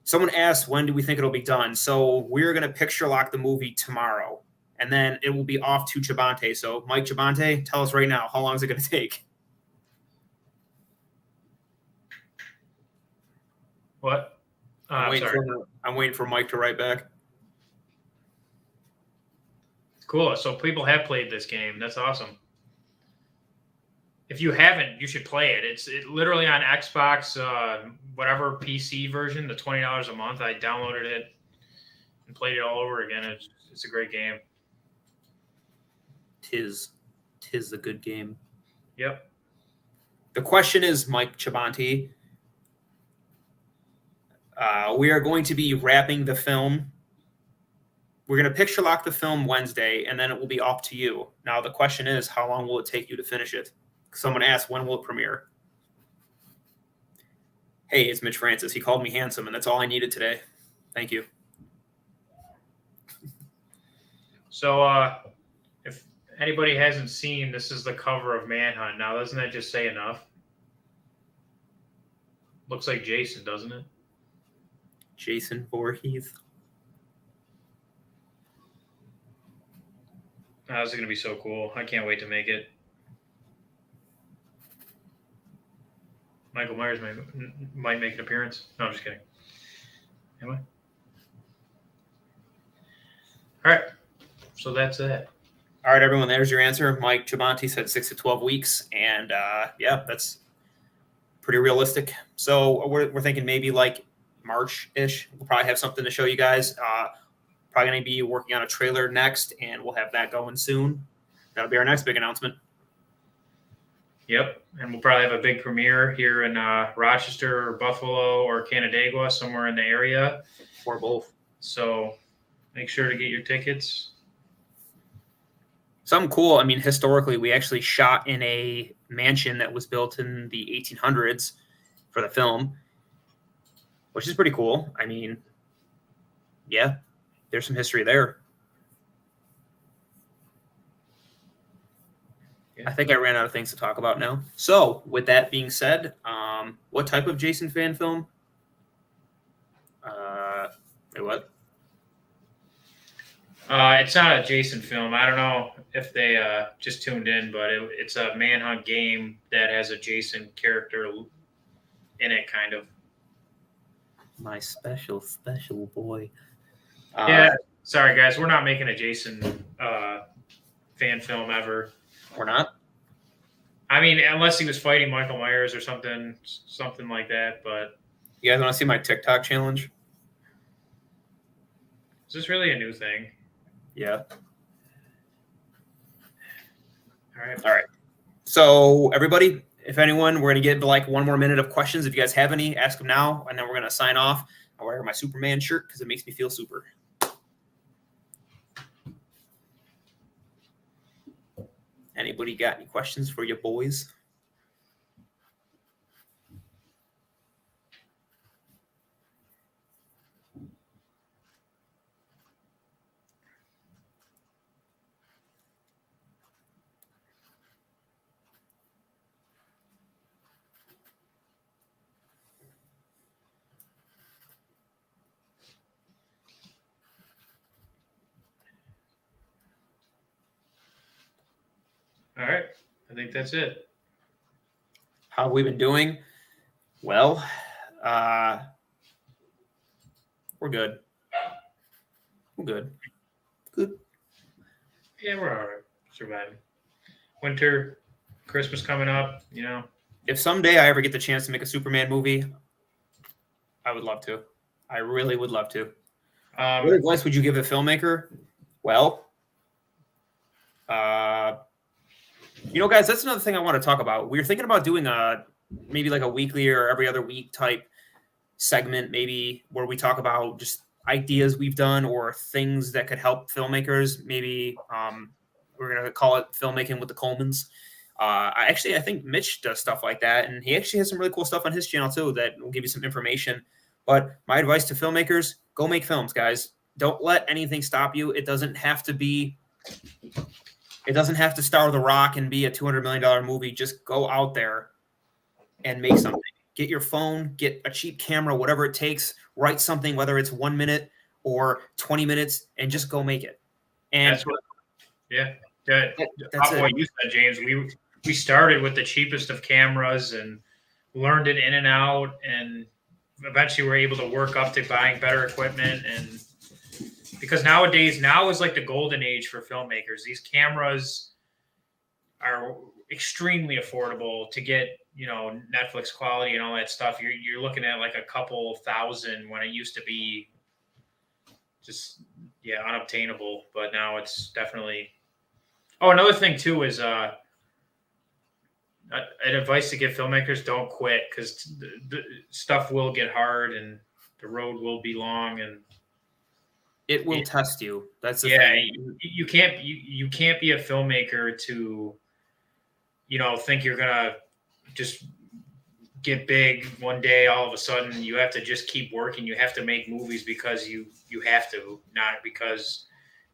someone asked, when do we think it'll be done? So we're going to picture lock the movie tomorrow, and then it will be off to Chibante. So Mike Chibante, tell us right now, how long is it going to take? What? I'm waiting for Mike to write back. Cool. So people have played this game. That's awesome. If you haven't, you should play it. It's literally on Xbox, whatever PC version, the $20 a month. I downloaded it and played it all over again. It's a great game. Tis a good game. Yep. The question is, Mike Chibante, we are going to be wrapping the film. We're going to picture lock the film Wednesday, and then it will be off to you. Now, the question is, how long will it take you to finish it? Someone asked, when will it premiere? Hey, it's Mitch Francis. He called me handsome, and that's all I needed today. Thank you. So if anybody hasn't seen, this is the cover of Manhunt. Now, doesn't that just say enough? Looks like Jason, doesn't it? Jason Voorhees. Oh, this is gonna be so cool. I can't wait to make it. Michael Myers might make an appearance. No, I'm just kidding. Am I? All right. So that's it. All right, everyone, there's your answer. Mike Chabanti said 6 to 12 weeks. And yeah, that's pretty realistic. So we're thinking maybe like March-ish. We'll probably have something to show you guys. Probably going to be working on a trailer next, and we'll have that going soon. That'll be our next big announcement. Yep. And we'll probably have a big premiere here in Rochester or Buffalo or Canandaigua, somewhere in the area. Or both. So make sure to get your tickets. Something cool. I mean, historically, we actually shot in a mansion that was built in the 1800s for the film, which is pretty cool. I mean, yeah, there's some history there. Yeah. I think I ran out of things to talk about now. So, with that being said, what type of Jason fan film? Wait, what? It's not a Jason film. I don't know if they just tuned in, but it's a Manhunt game that has a Jason character in it, kind of. My special boy. Yeah. Sorry, guys. We're not making a Jason fan film ever. We're not? I mean, unless he was fighting Michael Myers or something like that. But You guys want to see my TikTok challenge? is this really a new thing? Yeah. All right. So, everybody, if anyone, we're going to give like one more minute of questions. If you guys have any, ask them now, and then we're going to sign off. I wear my Superman shirt because it makes me feel super. Anybody got any questions for your boys? All right. I think that's it. How have we been doing? Well, we're good. We're good. Good. Yeah, we're all right. Surviving. Winter, Christmas coming up, you know. If someday I ever get the chance to make a Superman movie, I would love to. I really would love to. What advice would you give a filmmaker? Well, you know, guys, that's another thing I want to talk about. We were thinking about doing maybe like a weekly or every other week type segment, maybe where we talk about just ideas we've done or things that could help filmmakers. Maybe we're going to call it Filmmaking with the Colemans. I think Mitch does stuff like that, and he actually has some really cool stuff on his channel too that will give you some information. But my advice to filmmakers, go make films, guys. Don't let anything stop you. It doesn't have to star The Rock and be a $200 million movie. Just go out there and make something. Get your phone, get a cheap camera, whatever it takes, write something, whether it's 1 minute or 20 minutes, and just go make it. And that's what, yeah. That's it. What you said, James. We started with the cheapest of cameras and learned it in and out, and eventually we're able to work up to buying better equipment. And because now is like the golden age for filmmakers. These cameras are extremely affordable to get, you know, Netflix quality and all that stuff. You're looking at like a couple thousand when it used to be just unobtainable, but now it's definitely. Oh, another thing too is an advice to give filmmakers: don't quit, because the stuff will get hard and the road will be long, and it will test you. That's the thing. You can't be a filmmaker to, you know, think you're gonna just get big one day. All of a sudden, you have to just keep working. You have to make movies because you have to, not because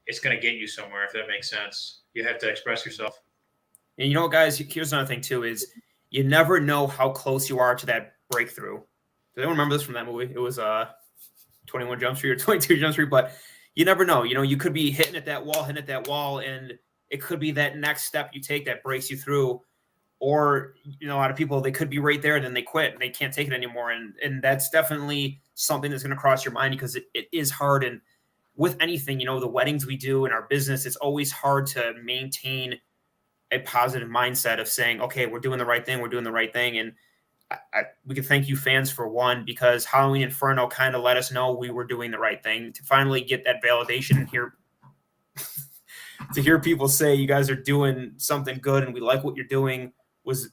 it's going to get you somewhere, if that makes sense. You have to express yourself. And you know what, guys? Here's another thing too: is you never know how close you are to that breakthrough. Does anyone remember this from that movie? It was 21 Jump Street or 22 Jump Street, but you never know. You could be hitting at that wall, and it could be that next step you take that breaks you through. Or, a lot of people, they could be right there and then they quit and they can't take it anymore. And that's definitely something that's going to cross your mind, because it is hard. And with anything, the weddings we do in our business, it's always hard to maintain a positive mindset of saying, okay, we're doing the right thing. We're doing the right thing. And we can thank you fans for one, because Halloween Inferno kind of let us know we were doing the right thing. To finally get that validation and to hear people say you guys are doing something good and we like what you're doing was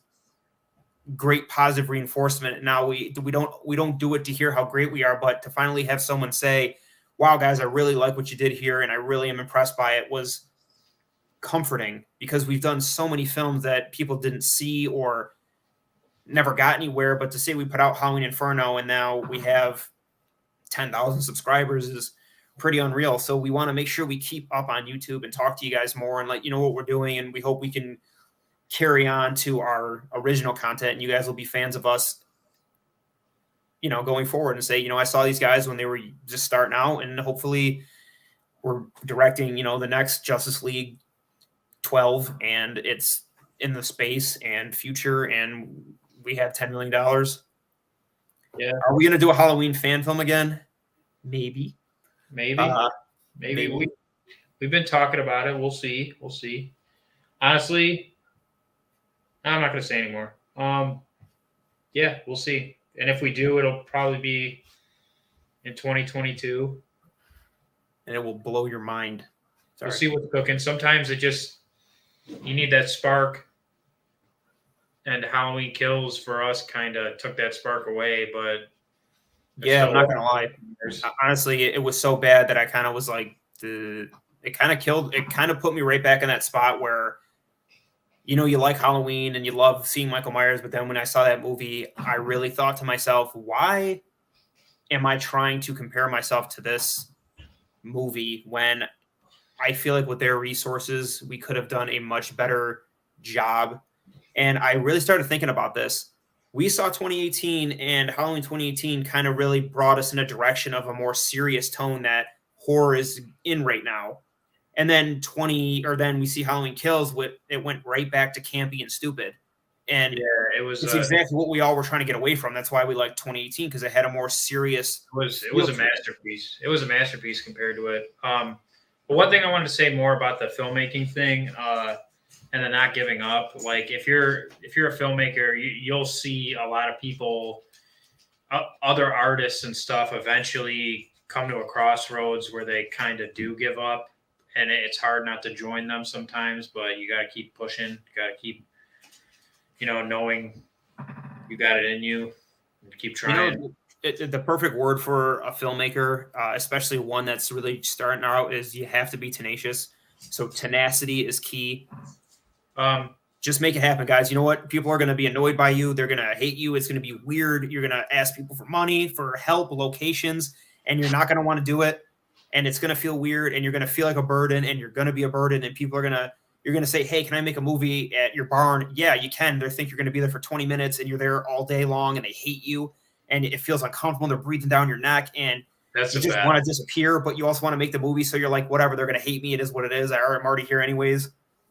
great positive reinforcement. And now we don't do it to hear how great we are, but to finally have someone say, wow, guys, I really like what you did here and I really am impressed by it, was comforting, because we've done so many films that people didn't see or never got anywhere. But to say we put out Halloween Inferno and now we have 10,000 subscribers is pretty unreal. So we want to make sure we keep up on YouTube and talk to you guys more and let you know what we're doing. And we hope we can carry on to our original content, and you guys will be fans of us, going forward, and say, I saw these guys when they were just starting out, and hopefully we're directing, the next Justice League 12, and it's in the space and future, and we have $10 million. Yeah. Are we going to do a Halloween fan film again? Maybe. Maybe. We've been talking about it. We'll see. Honestly, I'm not going to say anymore. Yeah, we'll see. And if we do, it'll probably be in 2022. And it will blow your mind. We'll see what's cooking. Sometimes you need that spark. And Halloween Kills for us kind of took that spark away. But yeah, I'm not going to lie. Honestly, it was so bad that I kind of was like, it kind of put me right back in that spot where, you like Halloween and you love seeing Michael Myers. But then when I saw that movie, I really thought to myself, why am I trying to compare myself to this movie when I feel like with their resources, we could have done a much better job? And I really started thinking about this. We saw 2018, and Halloween 2018 kind of really brought us in a direction of a more serious tone that horror is in right now. And then we see Halloween Kills, it went right back to campy and stupid. And yeah, it's exactly what we all were trying to get away from. That's why we liked 2018, because it had a more serious. It was a masterpiece. It was a masterpiece compared to it. But one thing I wanted to say more about the filmmaking thing, and the not giving up. Like if you're a filmmaker, you'll see a lot of people, other artists and stuff, eventually come to a crossroads where they kind of do give up. And it's hard not to join them sometimes, but you got to keep pushing. You got to keep, knowing you got it in you. And keep trying. The perfect word for a filmmaker, especially one that's really starting out, is you have to be tenacious. So tenacity is key. Just make it happen, guys. You know what? People are going to be annoyed by you. They're going to hate you. It's going to be weird. You're going to ask people for money, for help, locations, and you're not going to want to do it. And it's going to feel weird, and you're going to feel like a burden, and you're going to be a burden, and you're going to say, hey, can I make a movie at your barn? Yeah, you can. They think you're going to be there for 20 minutes, and you're there all day long, and they hate you, and it feels uncomfortable. They're breathing down your neck, and you just want to disappear, but you also want to make the movie, so you're like, whatever, they're going to hate me. It is what it is. I'm already here anyways.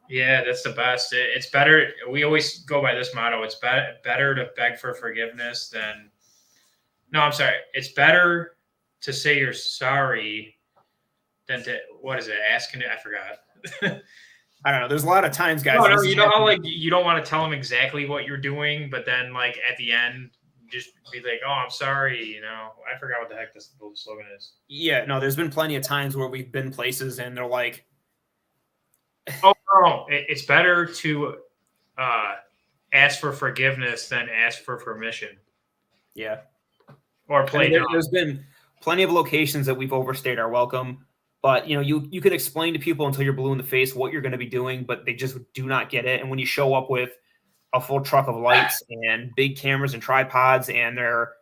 Yeah, that's the best. It's better. We always go by this motto. It's better to beg for forgiveness than – no, I'm sorry. It's better to say you're sorry than to – what is it? Asking it? I forgot. I don't know. There's a lot of times, guys. No, you know how like you don't want to tell them exactly what you're doing, but then like at the end, just be like, "Oh, I'm sorry." I forgot what the heck this slogan is. Yeah, no. There's been plenty of times where we've been places and they're like, "Oh no, it's better to ask for forgiveness than ask for permission." Yeah. Or play. There's been plenty of locations that we've overstayed our welcome. But, you can explain to people until you're blue in the face what you're going to be doing, but they just do not get it. And when you show up with a full truck of lights and big cameras and tripods and they're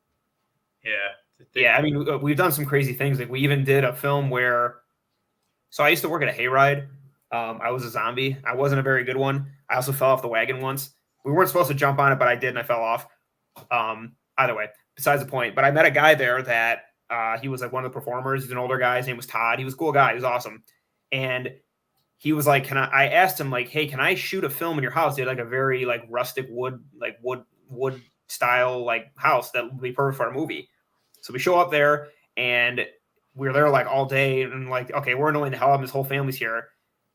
– Yeah, I mean, we've done some crazy things. Like we even did a film where – so I used to work at a hayride. I was a zombie. I wasn't a very good one. I also fell off the wagon once. We weren't supposed to jump on it, but I did, and I fell off. either way, besides the point. But I met a guy there that he was like one of the performers. He's an older guy. His name was Todd. He was a cool guy. He was awesome. And he was like, I asked him like, hey, can I shoot a film in your house? They had like a very like rustic wood style like house that would be perfect for a movie. So we show up there and we're there like all day and like, okay, we're annoying the hell out of his whole family's here.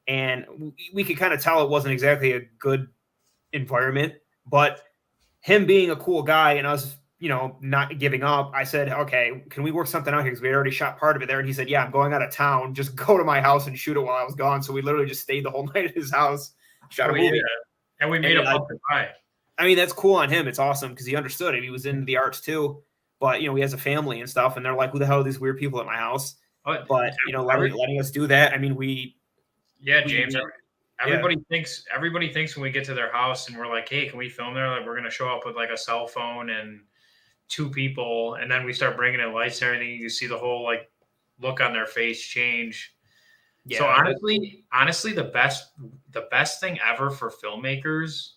And we could kind of tell it wasn't exactly a good environment, but him being a cool guy and us, not giving up, I said, okay, can we work something out here? Because we had already shot part of it there. And he said, yeah, I'm going out of town. Just go to my house and shoot it while I was gone. So we literally just stayed the whole night at his house, shot a movie. Yeah. And we made a pumpkin pie. I mean, that's cool on him. It's awesome because he understood it. He was into the arts too. But, he has a family and stuff. And they're like, who the hell are these weird people at my house? But, letting us do that. I mean, James, everybody thinks when we get to their house and we're like, hey, can we film there? Like, we're going to show up with like a cell phone and 2 people. And then we start bringing in lights and everything. You see the whole like look on their face change. Yeah. So honestly, the best thing ever for filmmakers,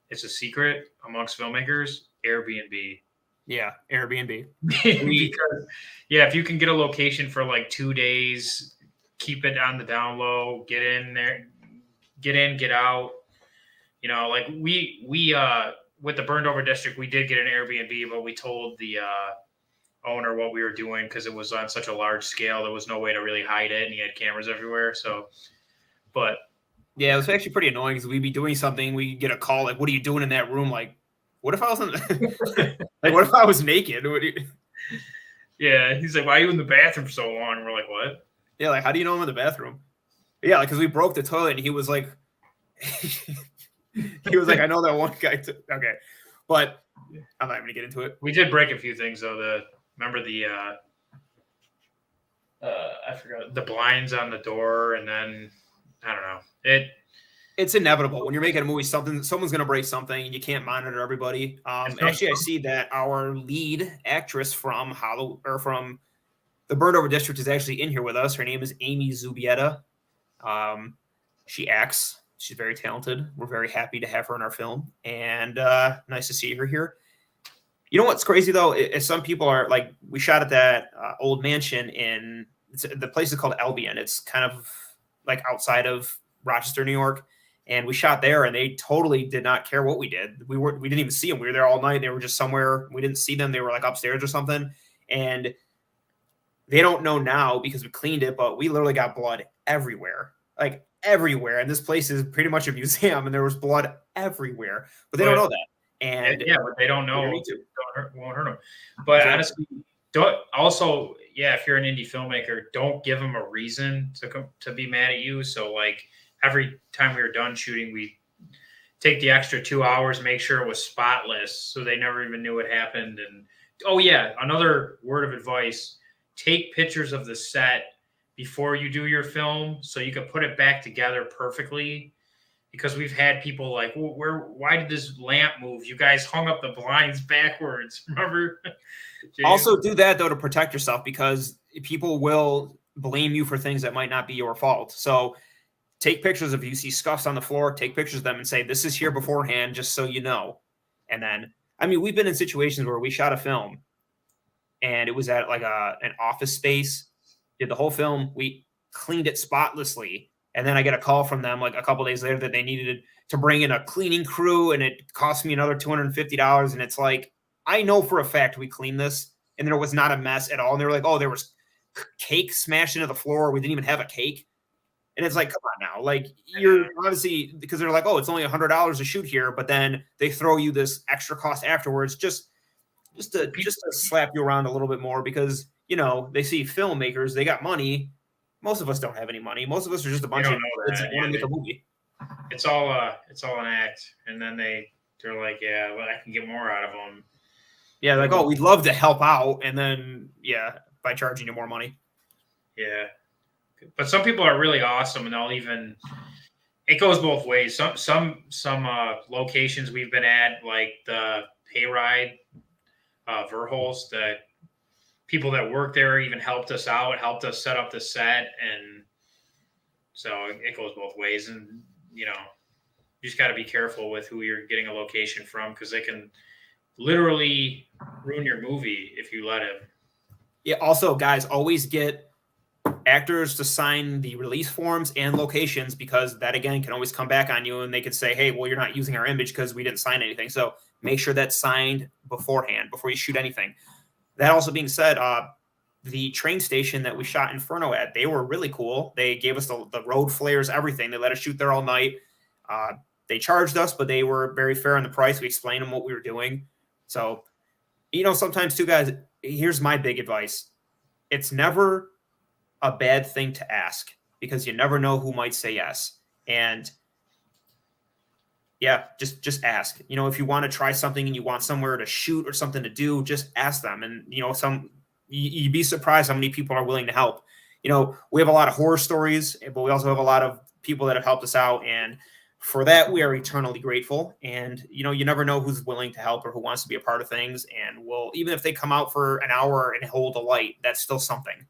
it's a secret amongst filmmakers, Airbnb. Yeah, Airbnb. Because, if you can get a location for like 2 days, keep it on the down low, get in there, get in, get out. Like we with the burned over district, we did get an Airbnb, but we told the owner what we were doing because it was on such a large scale. There was no way to really hide it, and he had cameras everywhere. So, but yeah, it was actually pretty annoying because we'd be doing something, we get a call like, "What are you doing in that room?" Like, what if I wasn't like, what if I was naked? Yeah, he's like, "Why are you in the bathroom so long?" And we're like, "What?" Yeah, like, how do you know I'm in the bathroom? Yeah, like, because we broke the toilet, and he was like, I know that one guy. Okay, but I'm not even gonna get into it. We did break a few things though. Remember the I forgot the blinds on the door, and then I don't know. It's inevitable when you're making a movie. Someone's going to break something, and you can't monitor everybody. Actually, I see that our lead actress from the Burned Over District is actually in here with us. Her name is Amy Zubieta. She acts. She's very talented. We're very happy to have her in our film, and nice to see her here. You know what's crazy though? Is some people are like, we shot at that old mansion the place is called Albion. It's kind of like outside of Rochester, New York. And we shot there, and they totally did not care what we did. We didn't even see them. We were there all night. They were just somewhere. We didn't see them. They were like upstairs or something. And they don't know now because we cleaned it, but we literally got blood everywhere, like everywhere. And this place is pretty much a museum, and there was blood everywhere. But they don't know that. And but they don't know. Won't hurt them. But honestly, if you're an indie filmmaker, don't give them a reason to be mad at you. So like, every time we were done shooting, we take the extra 2 hours, make sure it was spotless, so they never even knew what happened. And another word of advice: take pictures of the set before you do your film, so you can put it back together perfectly. Because we've had people like, why did this lamp move? You guys hung up the blinds backwards. Remember? Also, do that though to protect yourself, because people will blame you for things that might not be your fault. So take pictures. If you see scuffs on the floor, take pictures of them and say, this is here beforehand, just so you know. And then, I mean, we've been in situations where we shot a film and it was at like an office space, did the whole film. We cleaned it spotlessly. And then I get a call from them like a couple days later that they needed to bring in a cleaning crew, and it cost me another $250. And it's like, I know for a fact we cleaned this and there was not a mess at all. And they were like, oh, there was cake smashed into the floor. We didn't even have a cake. And it's like, come on now. Like, you're obviously, because they're like, oh, it's only $100 to shoot here, but then they throw you this extra cost afterwards just to slap you around a little bit more, because, they see filmmakers, they got money. Most of us don't have any money. Most of us are just a bunch of kids that want to make a movie. It's all an act. And then they're like, yeah, well, I can get more out of them. Yeah, like, oh, we'd love to help out. And then, by charging you more money. Yeah. But some people are really awesome, and it goes both ways. Some locations we've been at, like the Hayride, Verholst, that people that work there even helped us out, helped us set up the set. And so it goes both ways. And, you just got to be careful with who you're getting a location from, because they can literally ruin your movie if you let him. Yeah. Also, guys, always get actors to sign the release forms and locations, because that again can always come back on you, and they could say, hey, well, you're not using our image because we didn't sign anything. So make sure that's signed beforehand before you shoot anything. That also being said, the train station that we shot Inferno at, they were really cool. They gave us the road flares, everything. They let us shoot there all night. They charged us, but they were very fair on the price. We explained them what we were doing. So, sometimes too, guys, here's my big advice. It's never a bad thing to ask, because you never know who might say yes. And yeah, just ask. If you want to try something and you want somewhere to shoot or something to do, just ask them. And you'd be surprised how many people are willing to help. We have a lot of horror stories, but we also have a lot of people that have helped us out, and for that we are eternally grateful. And you never know who's willing to help or who wants to be a part of things, and will, even if they come out for an hour and hold a light, that's still something.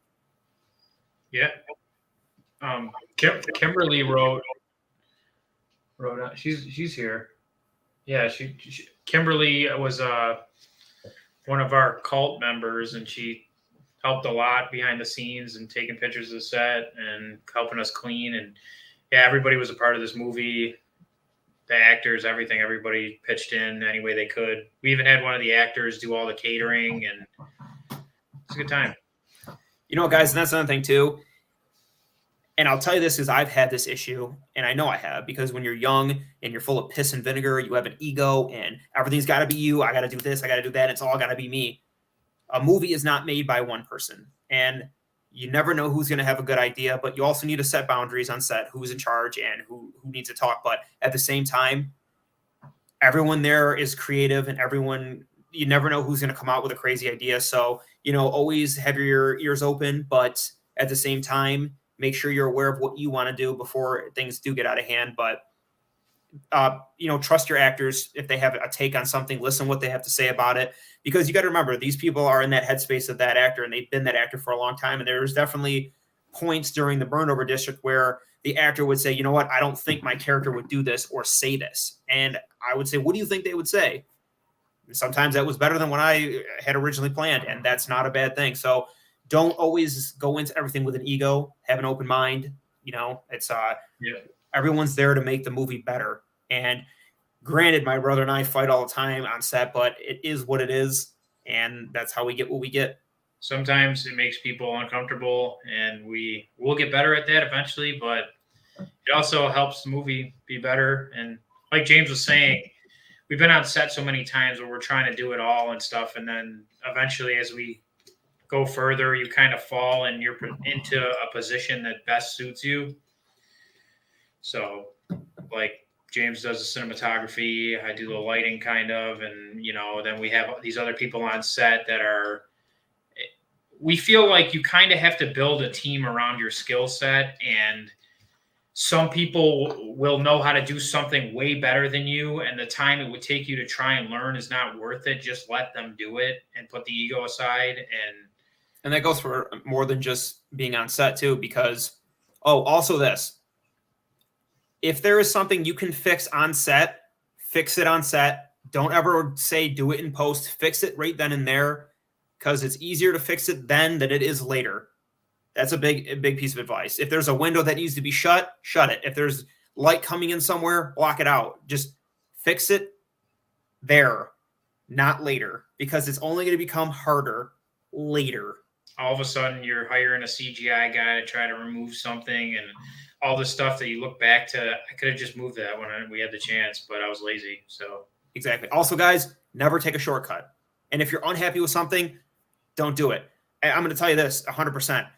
Yeah. Kimberly wrote she's here. Yeah, she Kimberly was one of our cult members, and she helped a lot behind the scenes and taking pictures of the set and helping us clean. And yeah, everybody was a part of this movie. The actors, everything, everybody pitched in any way they could. We even had one of the actors do all the catering, and it's a good time. Guys, and that's another thing too. And I'll tell you this, is I've had this issue, and I know I have, because when you're young and you're full of piss and vinegar, you have an ego, and everything's got to be you. I got to do this, I got to do that. It's all got to be me. A movie is not made by one person, and you never know who's going to have a good idea, but you also need to set boundaries on set, who's in charge and who needs to talk. But at the same time, everyone there is creative, and you never know who's going to come out with a crazy idea. So, always have your ears open, but at the same time, make sure you're aware of what you want to do before things do get out of hand. But, trust your actors. If they have a take on something, listen what they have to say about it, because you got to remember, these people are in that headspace of that actor, and they've been that actor for a long time. And there's definitely points during the Burn Over District where the actor would say, you know what, I don't think my character would do this or say this. And I would say, what do you think they would say? And sometimes that was better than what I had originally planned, and that's not a bad thing. So don't always go into everything with an ego. Have an open mind. It's everyone's there to make the movie better. And granted, my brother and I fight all the time on set, but it is what it is, and that's how we get what we get. Sometimes it makes people uncomfortable, and we'll get better at that eventually, but it also helps the movie be better. And like James was saying, we've been on set so many times where we're trying to do it all and stuff, and then eventually, as we go further, you kind of fall and you're into a position that best suits you. So, like, James does the cinematography, I do the lighting kind of, and then we have these other people on set that we feel like you kind of have to build a team around your skill set, and some people will know how to do something way better than you, and the time it would take you to try and learn is not worth it. Just let them do it and put the ego aside. And that goes for more than just being on set too, because also this, if there is something you can fix on set, fix it on set. Don't ever say do it in post. Fix it right then and there, because it's easier to fix it then than it is later. That's a big piece of advice. If there's a window that needs to be shut, shut it. If there's light coming in somewhere, block it out. Just fix it there, not later, because it's only going to become harder later. All of a sudden, you're hiring a CGI guy to try to remove something, and all this stuff that you look back to, I could have just moved that when we had the chance, but I was lazy. So exactly. Also, guys, never take a shortcut. And if you're unhappy with something, don't do it. I'm going to tell you this 100%.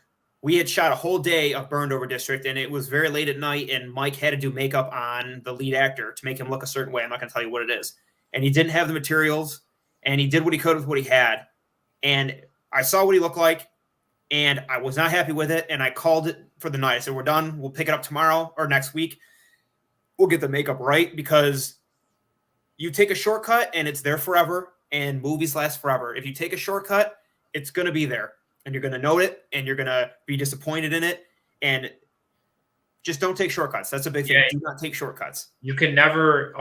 We had shot a whole day of Burned Over District, and it was very late at night, and Mike had to do makeup on the lead actor to make him look a certain way. I'm not going to tell you what it is. And he didn't have the materials, and he did what he could with what he had. And I saw what he looked like, and I was not happy with it, and I called it for the night. I said, we're done. We'll pick it up tomorrow or next week. We'll get the makeup right, because you take a shortcut, and it's there forever, and movies last forever. If you take a shortcut, it's going to be there, and you're going to note it, and you're going to be disappointed in it. And just don't take shortcuts. That's a big thing. Do not take shortcuts. You can never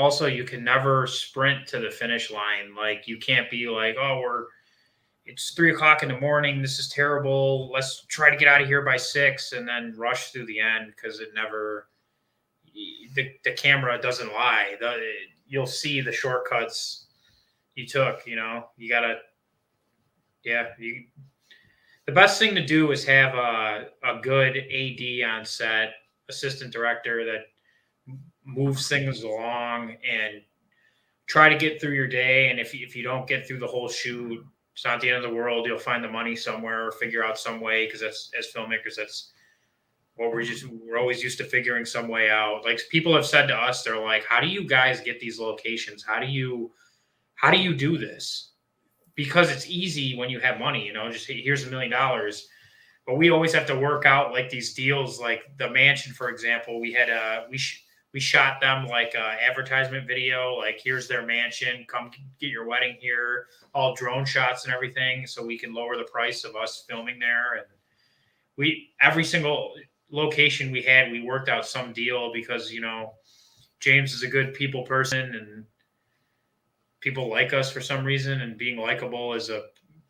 sprint to the finish line. Like, you can't be like, oh, it's 3:00 in the morning. This is terrible. Let's try to get out of here by 6 and then rush through the end, because the camera doesn't lie. You'll see the shortcuts you took. You gotta, the best thing to do is have a good AD on set, assistant director, that moves things along and try to get through your day. And if you don't get through the whole shoot, it's not the end of the world. You'll find the money somewhere or figure out some way, because that's, as filmmakers, that's what we're always used to, figuring some way out. Like, people have said to us, they're like, how do you guys get these locations? How do you do this? Because it's easy when you have money, just, hey, here's $1 million. But we always have to work out like these deals, like the mansion, for example. We had we shot them like a advertisement video, like, here's their mansion, come get your wedding here, all drone shots and everything, so we can lower the price of us filming there. And every single location we had, we worked out some deal, because James is a good people person, and people like us for some reason, and being likable is a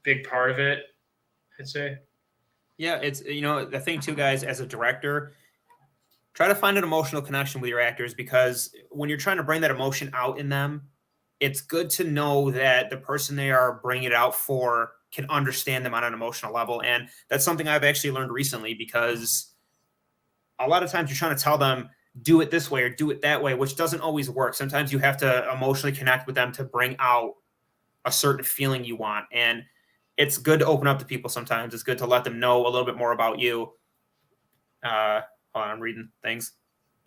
big part of it, I'd say. Yeah, it's, the thing too, guys, as a director, try to find an emotional connection with your actors, because when you're trying to bring that emotion out in them, it's good to know that the person they are bringing it out for can understand them on an emotional level. And that's something I've actually learned recently, because a lot of times you're trying to tell them, do it this way or do it that way, which doesn't always work. Sometimes you have to emotionally connect with them to bring out a certain feeling you want. And it's good to open up to people sometimes. It's good to let them know a little bit more about you. Hold on, I'm reading things.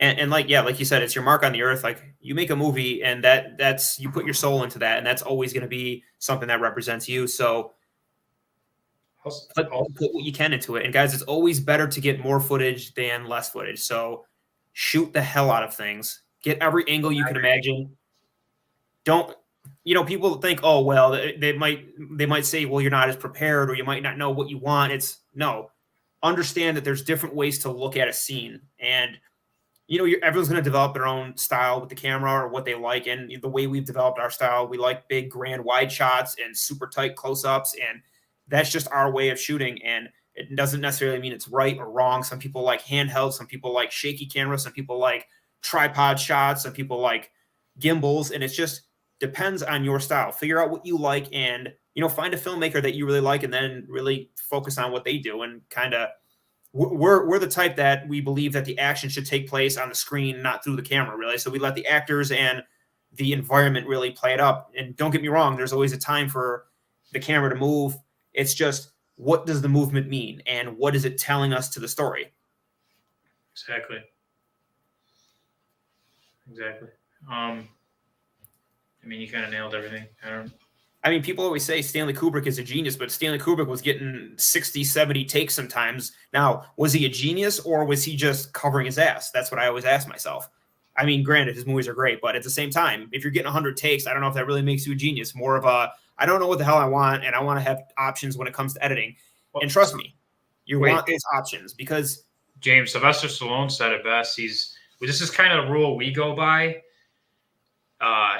And like you said, it's your mark on the earth. Like, you make a movie, and that's you put your soul into that, and that's always going to be something that represents you. So put what you can into it. And guys, it's always better to get more footage than less footage. So shoot the hell out of things. Get every angle you can imagine. Don't, people think, oh, well, they might say, well, you're not as prepared, or you might not know what you want. No, understand that there's different ways to look at a scene, and everyone's going to develop their own style with the camera, or what they like. And the way we've developed our style, we like big, grand, wide shots and super tight close-ups, and that's just our way of shooting. And it doesn't necessarily mean it's right or wrong. Some people like handheld, some people like shaky cameras, some people like tripod shots, some people like gimbals, and it just depends on your style. Figure out what you like, and find a filmmaker that you really like, and then really focus on what they do. And kind of, we're the type that we believe that the action should take place on the screen, not through the camera, really. So we let the actors and the environment really play it up. And don't get me wrong, there's always a time for the camera to move. It's just, what does the movement mean, and what is it telling us to the story? Exactly. You kind of nailed everything. People always say Stanley Kubrick is a genius, but Stanley Kubrick was getting 60, 70 takes sometimes. Now, was he a genius, or was he just covering his ass? That's what I always ask myself. Granted, his movies are great, but at the same time, if you're getting 100 takes, I don't know if that really makes you a genius. More of a, I don't know what the hell I want, and I want to have options when it comes to editing. And trust me, you want those options, because James, Sylvester Stallone said it best. This is kind of the rule we go by.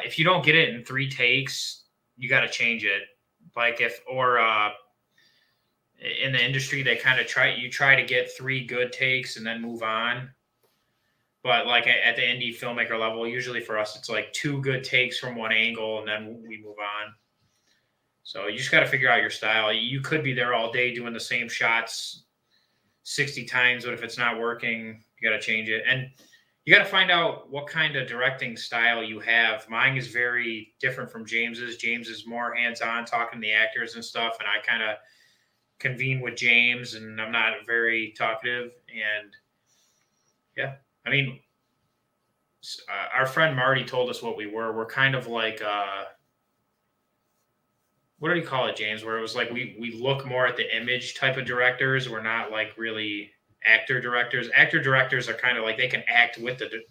If you don't get it in 3 takes, you got to change it. Like, in the industry, they kind of try to get 3 good takes and then move on. But like at the indie filmmaker level, usually for us, it's like 2 good takes from one angle, and then we move on. So you just got to figure out your style. You could be there all day doing the same shots 60 times, but if it's not working, you got to change it. And you got to find out what kind of directing style you have. Mine is very different from James's. James is more hands-on, talking to the actors and stuff, and I kind of convene with James, and I'm not very talkative. And yeah, our friend Marty told us what we were. We're kind of like, what do you call it, James? Where it was like we look more at the image type of directors. We're not like really actor directors. Actor directors are kind of like, they can act with the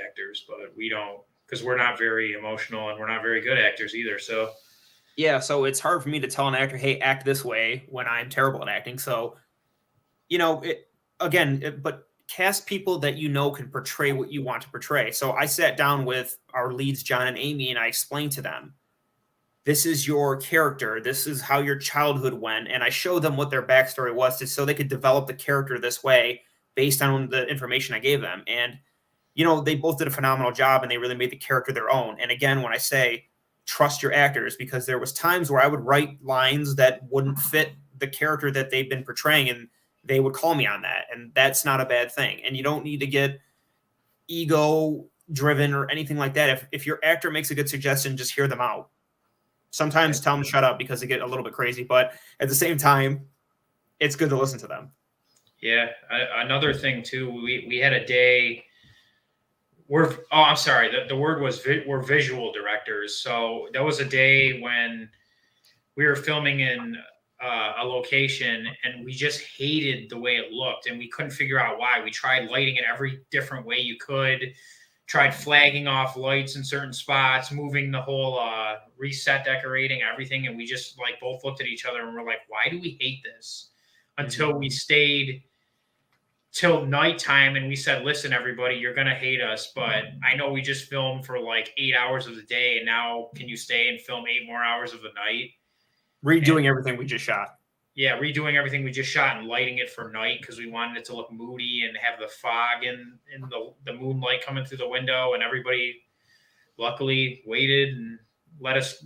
actors, but we don't, because we're not very emotional, and we're not very good actors either. So yeah, so it's hard for me to tell an actor, hey, act this way, when I'm terrible at acting. So but cast people that you know can portray what you want to portray. So I sat down with our leads, John and Amy, and I explained to them, this is your character. This is how your childhood went. And I showed them what their backstory was so they could develop the character this way based on the information I gave them. And, they both did a phenomenal job and they really made the character their own. And again, when I say trust your actors, because there was times where I would write lines that wouldn't fit the character that they've been portraying, and they would call me on that. And that's not a bad thing. And you don't need to get ego driven or anything like that. If your actor makes a good suggestion, just hear them out. Sometimes tell them to shut up because they get a little bit crazy, but at the same time, it's good to listen to them. Yeah. Another thing too, we had a day I'm sorry. The word was we're visual directors. So there was a day when we were filming in a location and we just hated the way it looked and we couldn't figure out why. We tried lighting it every different way you could, tried flagging off lights in certain spots, moving the whole reset decorating, everything. And we just both looked at each other and we're like, why do we hate this? Until we stayed till nighttime and we said, listen, everybody, you're going to hate us, but I know we just filmed for 8 hours of the day. And now can you stay and film 8 more hours of the night? Redoing everything we just shot. Yeah, redoing everything we just shot and lighting it for night because we wanted it to look moody and have the fog and the moonlight coming through the window. And everybody luckily waited and let us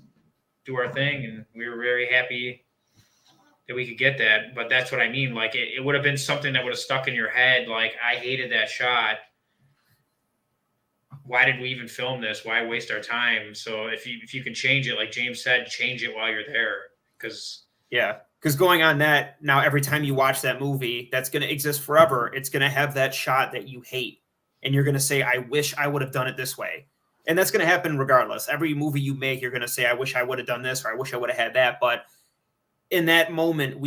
do our thing. And we were very happy that we could get that. But that's what I mean. It would have been something that would have stuck in your head. I hated that shot. Why did we even film this? Why waste our time? So if you can change it, like James said, change it while you're there. Because going on that, now every time you watch that movie, that's going to exist forever. It's going to have that shot that you hate. And you're going to say, I wish I would have done it this way. And that's going to happen regardless. Every movie you make, you're going to say, I wish I would have done this, or I wish I would have had that. But in that moment,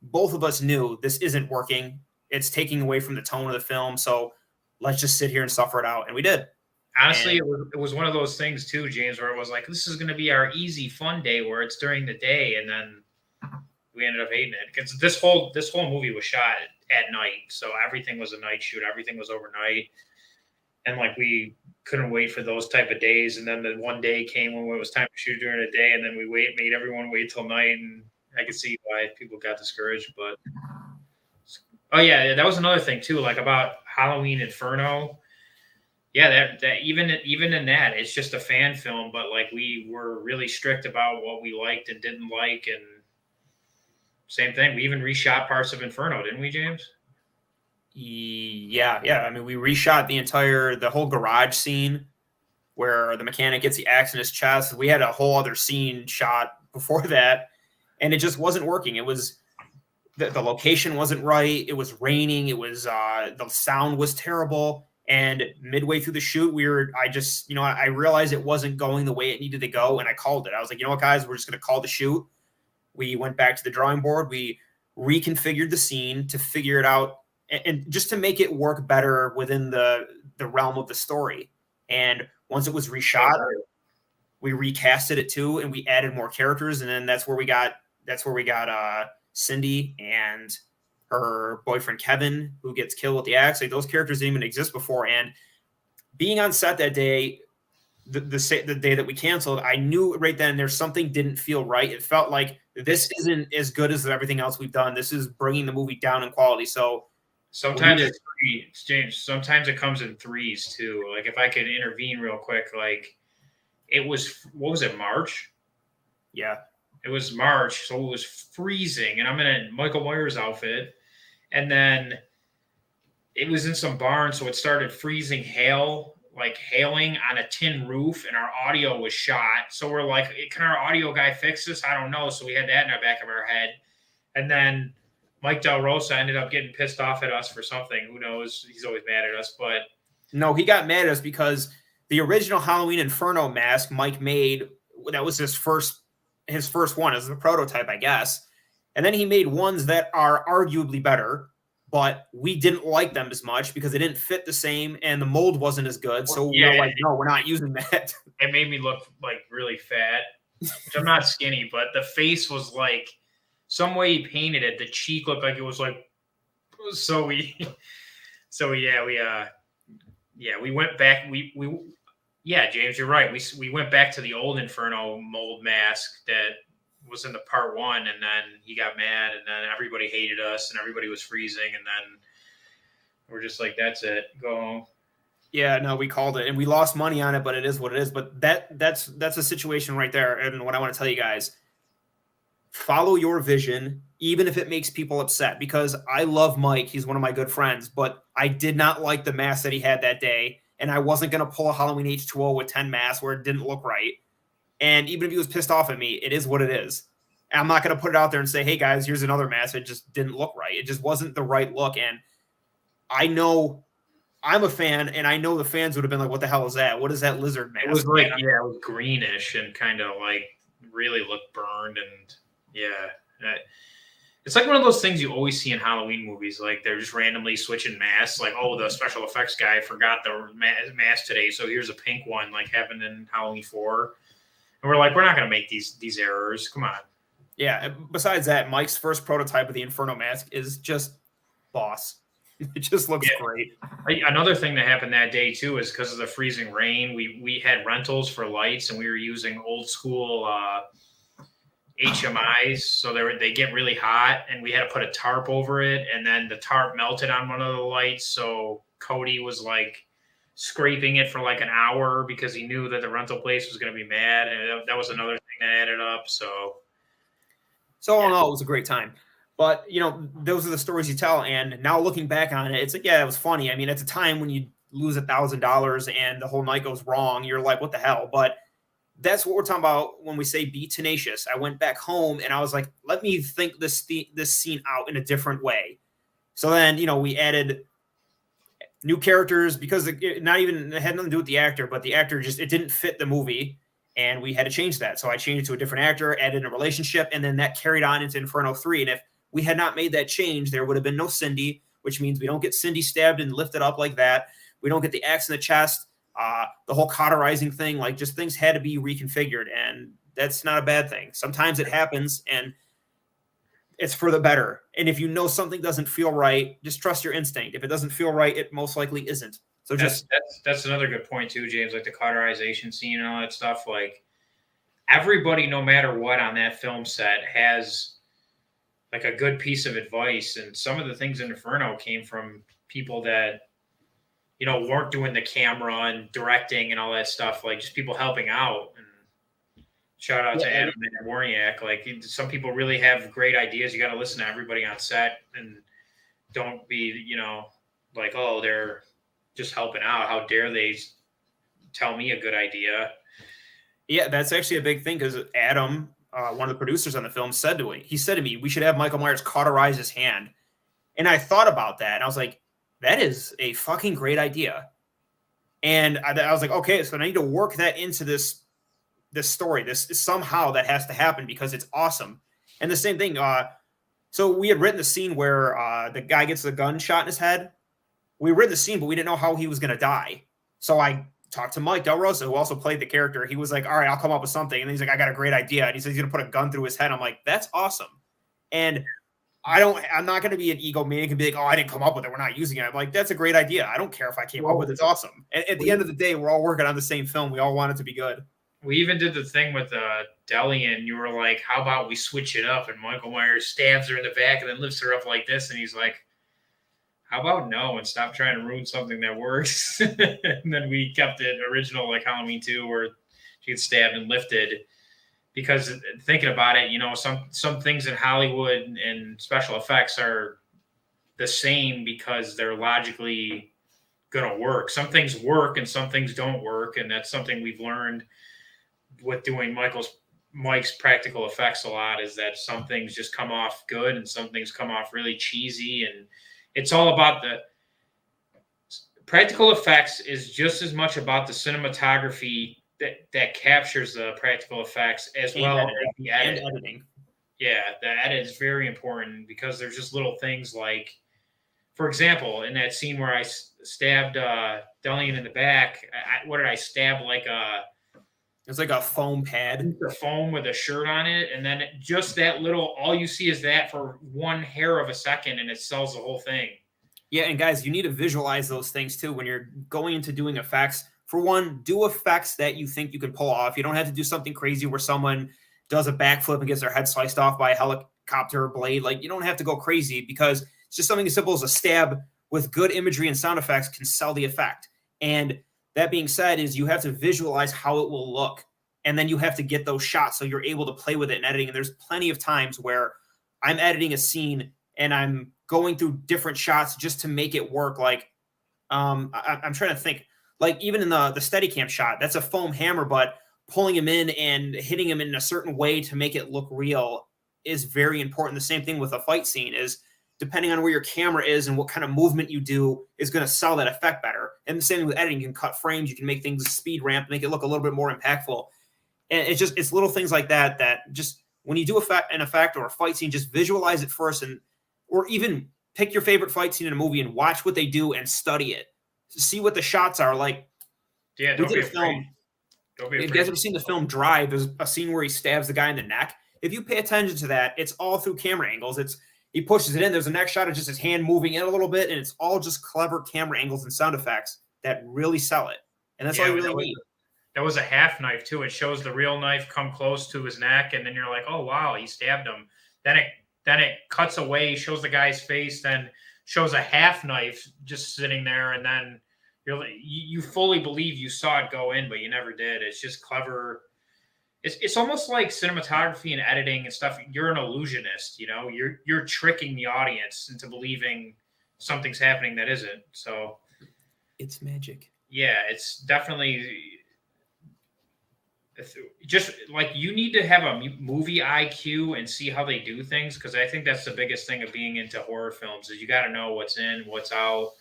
both of us knew this isn't working. It's taking away from the tone of the film. So let's just sit here and suffer it out. And we did. Honestly, it was one of those things too, James, where it was this is going to be our easy, fun day where it's during the day. And then we ended up hating it because this whole movie was shot at night. So everything was a night shoot. Everything was overnight. And we couldn't wait for those type of days. And then the one day came when it was time to shoot during the day. And then we made everyone wait till night. And I could see why people got discouraged. But, oh, yeah, that was another thing too, about Halloween Inferno. Yeah, that even in that, it's just a fan film. But, we were really strict about what we liked and didn't like. And same thing. We even reshot parts of Inferno, didn't we, James? Yeah. I mean, we reshot the whole garage scene where the mechanic gets the axe in his chest. We had a whole other scene shot before that, and it just wasn't working. It was the location wasn't right. It was raining. It was the sound was terrible. And midway through the shoot, I realized it wasn't going the way it needed to go, and I called it. I was like, you know what, guys, we're just going to call the shoot. We went back to the drawing board. We reconfigured the scene to figure it out and just to make it work better within the realm of the story. And once it was reshot, we recasted it too, and we added more characters. And then that's where we got Cindy and her boyfriend Kevin, who gets killed with the axe. Those characters didn't even exist before. And being on set that day, the day that we canceled, I knew right then there's something didn't feel right. It felt like this isn't as good as everything else we've done. This is bringing the movie down in quality. So sometimes it's threes, James. Sometimes it comes in threes too. If I could intervene real quick, it was, what was it, March? Yeah. It was March, so it was freezing, and I'm in a Michael Myers outfit, and then it was in some barn, so it started freezing hailing on a tin roof, and our audio was shot. So we're like, can our audio guy fix this? I don't know. So we had that in our back of our head. And then Mike Del Rosa ended up getting pissed off at us for something. Who knows? He's always mad at us. But no, he got mad at us because the original Halloween Inferno mask Mike made, that was his first one as a prototype, I guess. And then he made ones that are arguably better, but we didn't like them as much because they didn't fit the same and the mold wasn't as good. So we were like, no, we're not using that. It made me look really fat. Which I'm not skinny, but the face was some way he painted it, the cheek looked like it was We went back. James, you're right. We went back to the old Inferno mold mask that was in the part 1, and then he got mad, and then everybody hated us, and everybody was freezing, and then we're just like, that's it, go home. Yeah, no, we called it, and we lost money on it, but it is what it is. But that's a situation right there. And what I want to tell you guys, follow your vision, even if it makes people upset, because I love Mike. He's one of my good friends, but I did not like the mask that he had that day. And I wasn't going to pull a Halloween H2O with 10 masks where it didn't look right. And even if he was pissed off at me, it is what it is. And I'm not going to put it out there and say, hey, guys, here's another mask. It just didn't look right. It just wasn't the right look. And I know I'm a fan, and I know the fans would have been like, what the hell is that? What is that lizard mask? It was like, it was greenish and kind of like really looked burned. And it's like one of those things you always see in Halloween movies. Like they're just randomly switching masks. Like, oh, the special effects guy forgot the mask today, so here's a pink one, like happened in Halloween 4. And we're like, we're not going to make these errors. Come on. Yeah. Besides that, Mike's first prototype of the Inferno mask is just boss. It just looks great. Another thing that happened that day too is because of the freezing rain, we had rentals for lights, and we were using old school HMIs, so they get really hot, and we had to put a tarp over it, and then the tarp melted on one of the lights, so Cody was like scraping it for like an hour because he knew that the rental place was going to be mad, and that was another thing that added up. So all in all, it was a great time. But, those are the stories you tell. And now looking back on it, it's like, yeah, it was funny. I mean, at the time when you lose $1,000 and the whole night goes wrong, you're like, what the hell? But that's what we're talking about when we say be tenacious. I went back home and I was like, let me think this scene out in a different way. So then, we added new characters because it had nothing to do with the actor, but the actor it didn't fit the movie. And we had to change that. So I changed it to a different actor, added a relationship, and then that carried on into Inferno 3. And if we had not made that change, there would have been no Cindy, which means we don't get Cindy stabbed and lifted up like that. We don't get the axe in the chest, the whole cauterizing thing. Like, just things had to be reconfigured, and that's not a bad thing. Sometimes it happens, and it's for the better. And if you know something doesn't feel right, just trust your instinct. If it doesn't feel right, it most likely isn't. So that's another good point too, James. Like the cauterization scene and all that stuff. Like everybody, no matter what, on that film set has like a good piece of advice, and some of the things in Inferno came from people that weren't doing the camera and directing and all that stuff. Like just people helping out. And shout out to Adam and Warniak. Like some people really have great ideas. You got to listen to everybody on set and don't be like, oh, they're just helping out. How dare they tell me a good idea? Yeah, that's actually a big thing because Adam, one of the producers on the film, said to me, we should have Michael Myers cauterize his hand. And I thought about that, and I was like, that is a fucking great idea. And I was like, okay, so I need to work that into this story. This somehow that has to happen because it's awesome. And the same thing. So we had written the scene where the guy gets the gun shot in his head. We read the scene, but we didn't know how he was going to die. So I talked to Mike Del Rosa, who also played the character. He was like, all right, I'll come up with something. And then he's like, I got a great idea. And he says he's going to put a gun through his head. I'm like, that's awesome. And I'm not going to be an egomaniac and be like, oh, I didn't come up with it, we're not using it. I'm like, that's a great idea. I don't care if I came up with it. It's awesome. At the end of the day, we're all working on the same film. We all want it to be good. We even did the thing with Delian. You were like, how about we switch it up? And Michael Myers stabs her in the back and then lifts her up like this. And he's like, how about no, and stop trying to ruin something that works? And then we kept it original, like Halloween 2, where she gets stabbed and lifted. Because thinking about it, some things in Hollywood and special effects are the same because they're logically going to work. Some things work and some things don't work. And that's something we've learned with doing Mike's practical effects a lot, is that some things just come off good and some things come off really cheesy. And it's all about the practical effects is just as much about the cinematography that captures the practical effects as well as the editing. Yeah, the edit is very important because there's just little things like, for example, in that scene where I stabbed Delian in the back, what did I stab? Like It's like a foam pad. The foam with a shirt on it, and then just that little, all you see is that for one hair of a second, and it sells the whole thing. Yeah, and guys, you need to visualize those things too when you're going into doing effects. For one, do effects that you think you can pull off. You don't have to do something crazy where someone does a backflip and gets their head sliced off by a helicopter blade. Like, you don't have to go crazy, because it's just something as simple as a stab with good imagery and sound effects can sell the effect. And that being said, is you have to visualize how it will look. And then you have to get those shots so you're able to play with it in editing. And there's plenty of times where I'm editing a scene and I'm going through different shots just to make it work. Like, I'm trying to think, like even in the Steadicam shot, that's a foam hammer, but pulling him in and hitting him in a certain way to make it look real is very important. The same thing with a fight scene is, depending on where your camera is and what kind of movement you do is going to sell that effect better. And the same thing with editing. You can cut frames, you can make things speed ramp, make it look a little bit more impactful. And it's little things like that just when you do an effect or a fight scene, just visualize it first, or even pick your favorite fight scene in a movie and watch what they do and study it. See what the shots are like. Yeah, don't be afraid. Don't be afraid. If you guys ever seen the film Drive, there's a scene where he stabs the guy in the neck. If you pay attention to that, it's all through camera angles. He pushes it in. There's a next shot of just his hand moving in a little bit, and it's all just clever camera angles and sound effects that really sell it. And that's all you really need. That was a half knife too. It shows the real knife come close to his neck, and then you're like, "Oh wow, he stabbed him." Then it cuts away, shows the guy's face, then shows a half knife just sitting there, and then you fully believe you saw it go in, but you never did. It's just clever. It's almost like cinematography and editing and stuff. You're an illusionist, You're tricking the audience into believing something's happening that isn't. So it's magic. Yeah, it's definitely. Just like you need to have a movie IQ and see how they do things, because I think that's the biggest thing of being into horror films is you got to know what's in, what's out,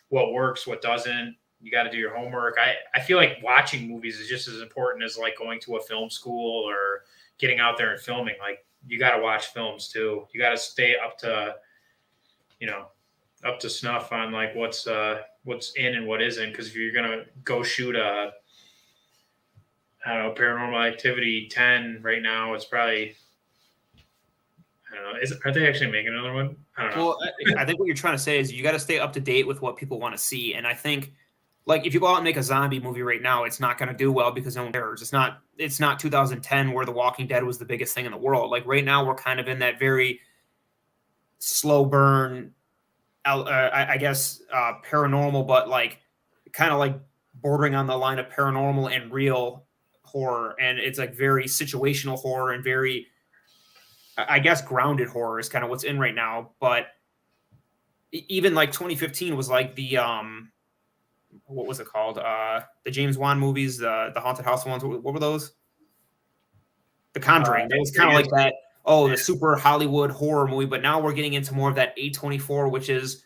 what works, what doesn't. You got to do your homework. I feel like watching movies is just as important as like going to a film school or getting out there and filming. Like you got to watch films too. You got to stay up to snuff on like what's in and what isn't. Because if you're gonna go shoot Paranormal Activity 10 right now, it's probably, I don't know. Are they actually making another one? I don't know. Well, I think what you're trying to say is you got to stay up to date with what people want to see. And I think, like, if you go out and make a zombie movie right now, it's not going to do well because no one cares. It's not 2010 where The Walking Dead was the biggest thing in the world. Like, right now, we're kind of in that very slow burn, I guess, paranormal, but, like, kind of like bordering on the line of paranormal and real horror. And it's like very situational horror and very, I guess, grounded horror is kind of what's in right now. But even like 2015 was like the what was it called, the James Wan movies, the haunted house ones. What were those? The Conjuring. It was kind of like that, the super Hollywood horror movie. But now we're getting into more of that A24, which is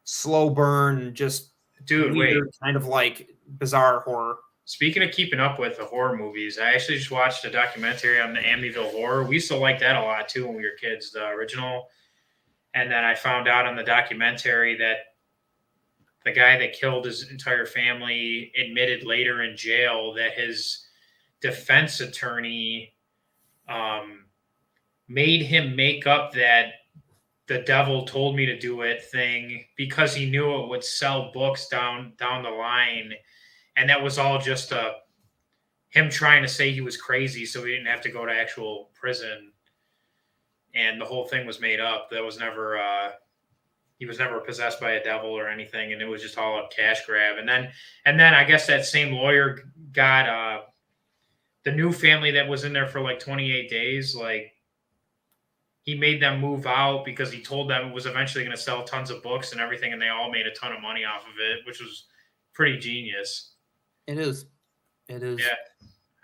slow burn, just weird, kind of like bizarre horror. Speaking of keeping up with the horror movies, I actually just watched a documentary on the Amityville Horror. We used to like that a lot too when we were kids, the original. And then I found out on the documentary that the guy that killed his entire family admitted later in jail that his defense attorney made him make up that the devil told me to do it thing because he knew it would sell books down the line. And that was all just him trying to say he was crazy so he didn't have to go to actual prison. And the whole thing was made up. That was never he was never possessed by a devil or anything, and it was just all a cash grab. And then I guess that same lawyer got the new family that was in there for like 28 days, like he made them move out because he told them it was eventually going to sell tons of books and everything, and they all made a ton of money off of it, which was pretty genius. It is. Yeah.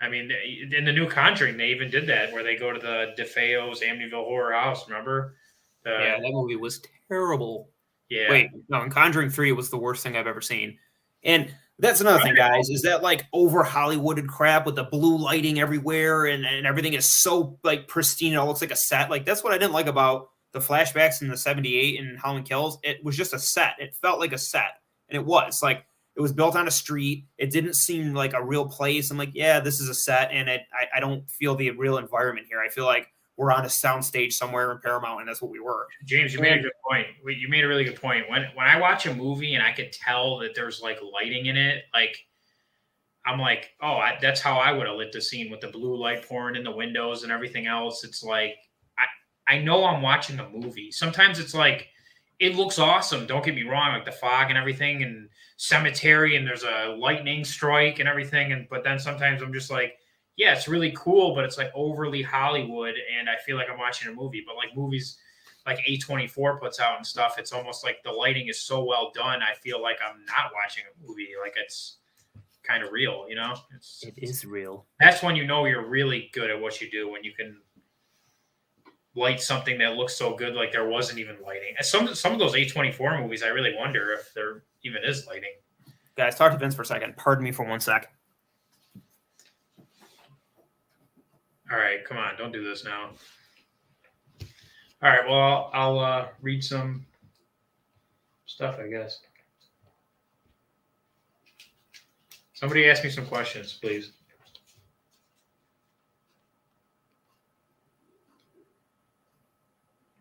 I mean, in the new Conjuring, they even did that where they go to the DeFeo's Amityville Horror House. Remember? Yeah, that movie was terrible. Yeah. Wait, no, in Conjuring 3, it was the worst thing I've ever seen. And that's another thing, guys, is that like over Hollywooded crap with the blue lighting everywhere and everything is so like pristine. It all looks like a set. Like that's what I didn't like about the flashbacks in the 78 and Halloween Kills. It was just a set. It felt like a set. And it was like It was built on a street. It didn't seem like a real place. I'm like, yeah, this is a set, and I don't feel the real environment here. I feel like we're on a soundstage somewhere in Paramount, and that's what we were. James, you made a good point. You made a really good point. When I watch a movie and I could tell that there's like lighting in it, like I'm like, oh, that's how I would have lit the scene with the blue light pouring in the windows and everything else. It's like I know I'm watching a movie. Sometimes it's like it looks awesome. Don't get me wrong, like the fog and everything, and cemetery, and there's a lightning strike and everything. But then sometimes I'm just like, yeah, it's really cool, but it's like overly Hollywood, and I feel like I'm watching a movie. But like movies like A24 puts out and stuff, it's almost like the lighting is so well done. I feel like I'm not watching a movie. Like it's kind of real, you know? It is real. That's when you know you're really good at what you do, when you can light something that looks so good like there wasn't even lighting. And some of those A24 movies, I really wonder if there even is lighting. Guys, talk to Vince for a second. Pardon me for 1 sec. All right, come on, don't do this now. All right, well, I'll read some stuff, I guess. Somebody ask me some questions, please.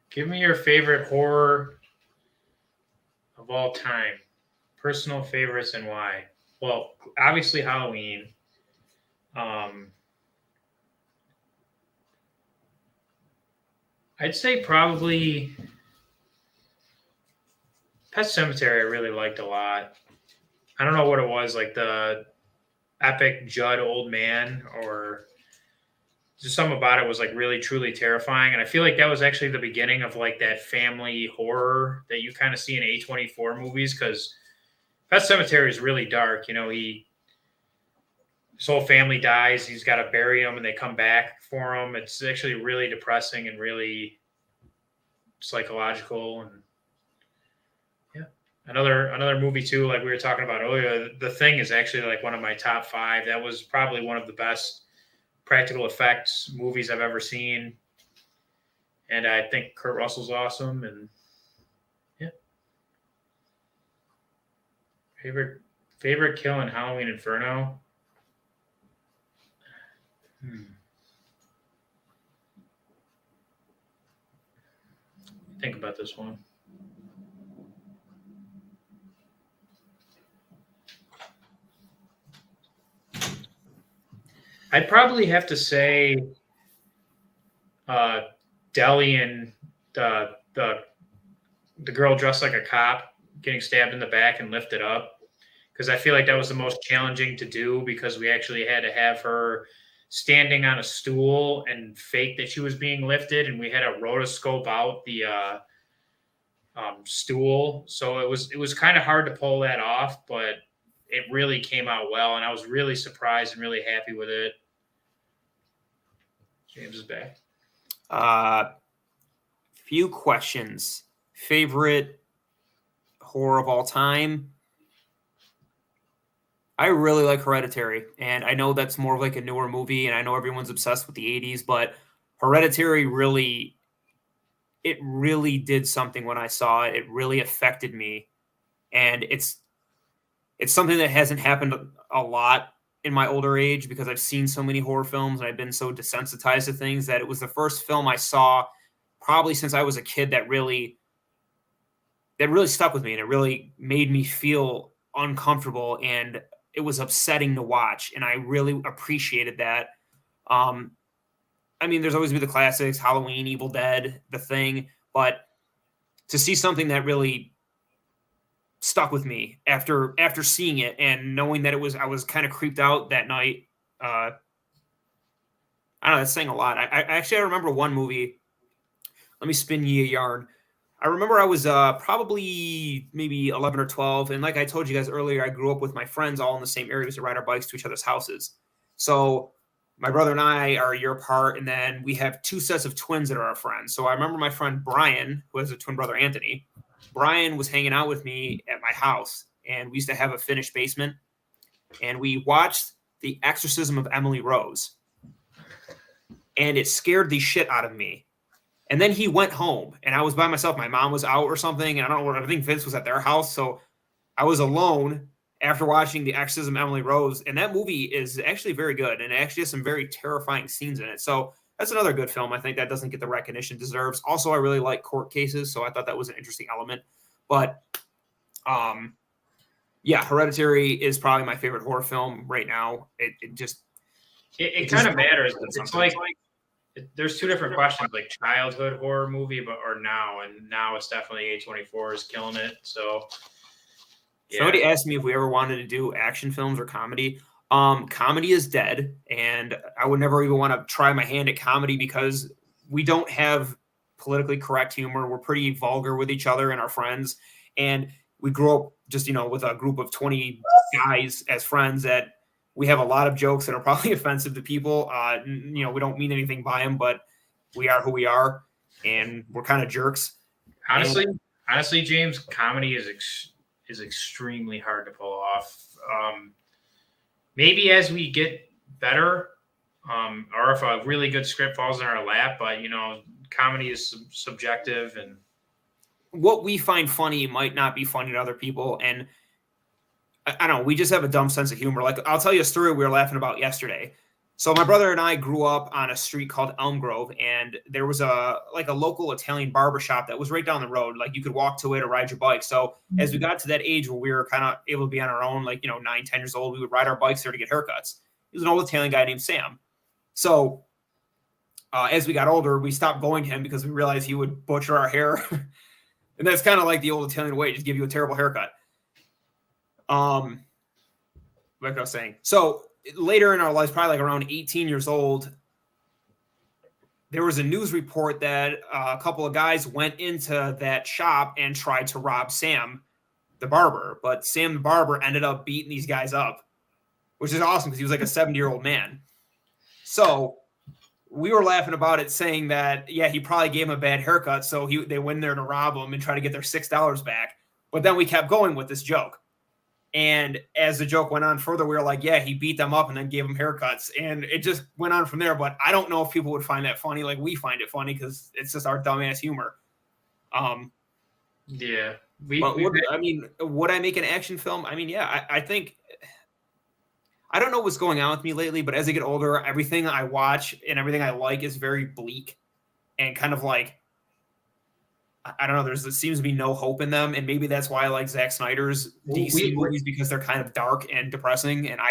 Give me your favorite horror of all time. Personal favorites and why. Well, obviously Halloween. I'd say probably Pet Sematary I really liked a lot. I don't know what it was, like the epic Judd old man, or just something about it was like really truly terrifying. And I feel like that was actually the beginning of like that family horror that you kind of see in A24 movies, because Pet Sematary is really dark. You know, his whole family dies. He's got to bury him, and they come back for him. It's actually really depressing and really psychological. And yeah, another movie too, like we were talking about earlier. The Thing is actually like one of my top 5. That was probably one of the best practical effects movies I've ever seen. And I think Kurt Russell's awesome. And yeah, favorite kill in Halloween Inferno. Think about this one. I'd probably have to say Deli and the girl dressed like a cop getting stabbed in the back and lifted up, because I feel like that was the most challenging to do, because we actually had to have her standing on a stool and fake that she was being lifted, and we had to rotoscope out the stool. So it was kind of hard to pull that off, but it really came out well, and I was really surprised and really happy with it. James is back. Few questions. Favorite horror of all time? I really like Hereditary, and I know that's more of like a newer movie, and I know everyone's obsessed with the 80s, but Hereditary really did something when I saw it. It really affected me, and it's something that hasn't happened a lot in my older age, because I've seen so many horror films and I've been so desensitized to things, that it was the first film I saw probably since I was a kid that really stuck with me, and it really made me feel uncomfortable, and it was upsetting to watch, and I really appreciated that. I mean, there's always been the classics, Halloween, Evil Dead, The Thing, but to see something that really stuck with me after seeing it and knowing that I was kind of creeped out that night. I don't know, that's saying a lot. I remember one movie. Let me spin ye a yarn. I remember I was probably maybe 11 or 12. And like I told you guys earlier, I grew up with my friends all in the same area. We used to ride our bikes to each other's houses. So my brother and I are a year apart. And then we have 2 sets of twins that are our friends. So I remember my friend Brian, who has a twin brother, Anthony. Brian was hanging out with me at my house. And we used to have a finished basement. And we watched The Exorcism of Emily Rose. And it scared the shit out of me. And then he went home, and I was by myself. My mom was out or something, and I don't know where. I think Vince was at their house, so I was alone after watching The Exorcism Emily Rose, and that movie is actually very good, and it actually has some very terrifying scenes in it. So that's another good film. I think that doesn't get the recognition it deserves. Also, I really like court cases, so I thought that was an interesting element. But yeah, Hereditary is probably my favorite horror film right now. It kind of matters. It's something. like there's two different questions, like childhood horror movie, or now, and now it's definitely A24 is killing it. So yeah. Somebody asked me if we ever wanted to do action films or comedy. Comedy is dead, and I would never even want to try my hand at comedy because we don't have politically correct humor. We're pretty vulgar with each other and our friends, and we grew up just with a group of 20 guys as friends that we have a lot of jokes that are probably offensive to people. We don't mean anything by them, but we are who we are, and we're kind of jerks. Honestly, James, comedy is extremely hard to pull off. Maybe as we get better, or if a really good script falls in our lap, but comedy is subjective, and what we find funny might not be funny to other people. And I don't know, we just have a dumb sense of humor. Like, I'll tell you a story we were laughing about yesterday. So my brother and I grew up on a street called Elm Grove, and there was a local Italian barbershop that was right down the road. Like, you could walk to it or ride your bike. So as we got to that age where we were kind of able to be on our own, 9, 10 years old, we would ride our bikes there to get haircuts. He was an old Italian guy named Sam. So as we got older, we stopped going to him because we realized he would butcher our hair. And that's kind of like the old Italian way, just give you a terrible haircut. Like I was saying. So later in our lives, probably around 18 years old, there was a news report that a couple of guys went into that shop and tried to rob Sam, the barber. But Sam, the barber, ended up beating these guys up, which is awesome because he was like a 70-year-old man. So we were laughing about it, saying that, yeah, he probably gave him a bad haircut, so they went there to rob him and try to get their $6 back. But then we kept going with this joke. And as the joke went on further, we were like, yeah, he beat them up and then gave them haircuts. And it just went on from there. But I don't know if people would find that funny. Like, we find it funny because it's just our dumbass humor. Yeah. Would I make an action film? I mean, yeah, I think – I don't know what's going on with me lately, but as I get older, everything I watch and everything I like is very bleak and kind of like, I don't know, there seems to be no hope in them. And maybe that's why I like Zack Snyder's DC movies, because they're kind of dark and depressing. And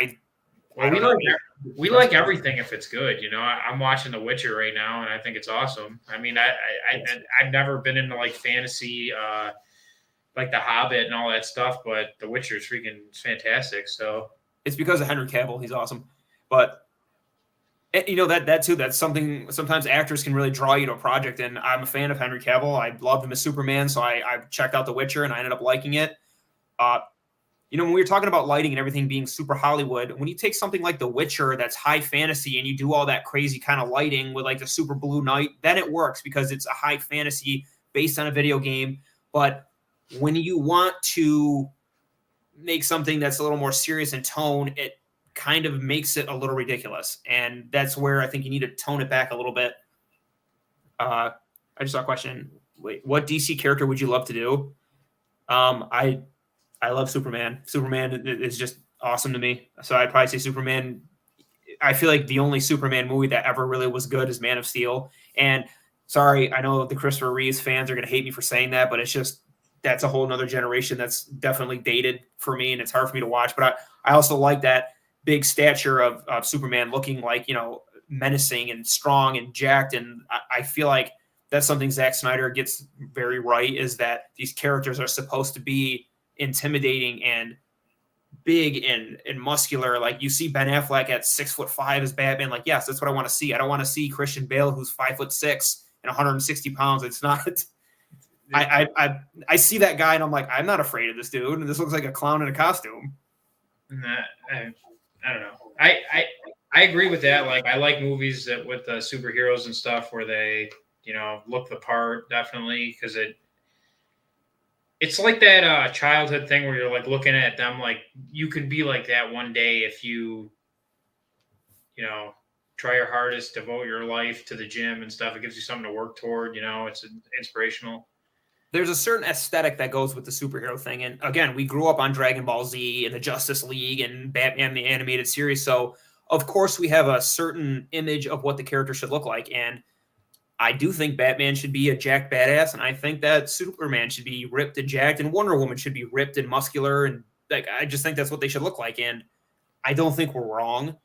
we like everything if it's good. I'm watching The Witcher right now, and I think it's awesome. I mean, I've never been into like fantasy, like The Hobbit and all that stuff, but The Witcher is freaking fantastic. So it's because of Henry Cavill. He's awesome. But that too, that's something sometimes actors can really draw you to a project. And I'm a fan of Henry Cavill. I loved him as Superman. So I checked out The Witcher and I ended up liking it. When we were talking about lighting and everything being super Hollywood, when you take something like The Witcher that's high fantasy and you do all that crazy kind of lighting with like the super blue night, then it works because it's a high fantasy based on a video game. But when you want to make something that's a little more serious in tone, it kind of makes it a little ridiculous. And that's where I think you need to tone it back a little bit. I just saw a question. Wait, what DC character would you love to do? I love Superman. Superman is just awesome to me. So I'd probably say Superman. I feel like the only Superman movie that ever really was good is Man of Steel. And sorry, I know the Christopher Reeves fans are going to hate me for saying that, but it's just, that's a whole nother generation that's definitely dated for me, and it's hard for me to watch. But I also like that big stature of Superman looking like, menacing and strong and jacked. And I feel like that's something Zack Snyder gets very right, is that these characters are supposed to be intimidating and big and muscular. Like, you see Ben Affleck at 6'5" as Batman. Like, yes, that's what I want to see. I don't want to see Christian Bale, who's 5'6" and 160 pounds. It's not. I see that guy and I'm like, I'm not afraid of this dude. And this looks like a clown in a costume. I don't know. I agree with that. Like, I like movies that with the superheroes and stuff where they, look the part, definitely, because it's like that childhood thing where you're like looking at them like you could be like that one day if you try your hardest, devote your life to the gym and stuff. It gives you something to work toward. It's inspirational. there's a certain aesthetic that goes with the superhero thing. And again, we grew up on Dragon Ball Z and the Justice League and Batman the animated series. So of course we have a certain image of what the character should look like. And I do think Batman should be a jacked badass, and I think that Superman should be ripped and jacked, and Wonder Woman should be ripped and muscular, and like I just think that's what they should look like. And I don't think we're wrong,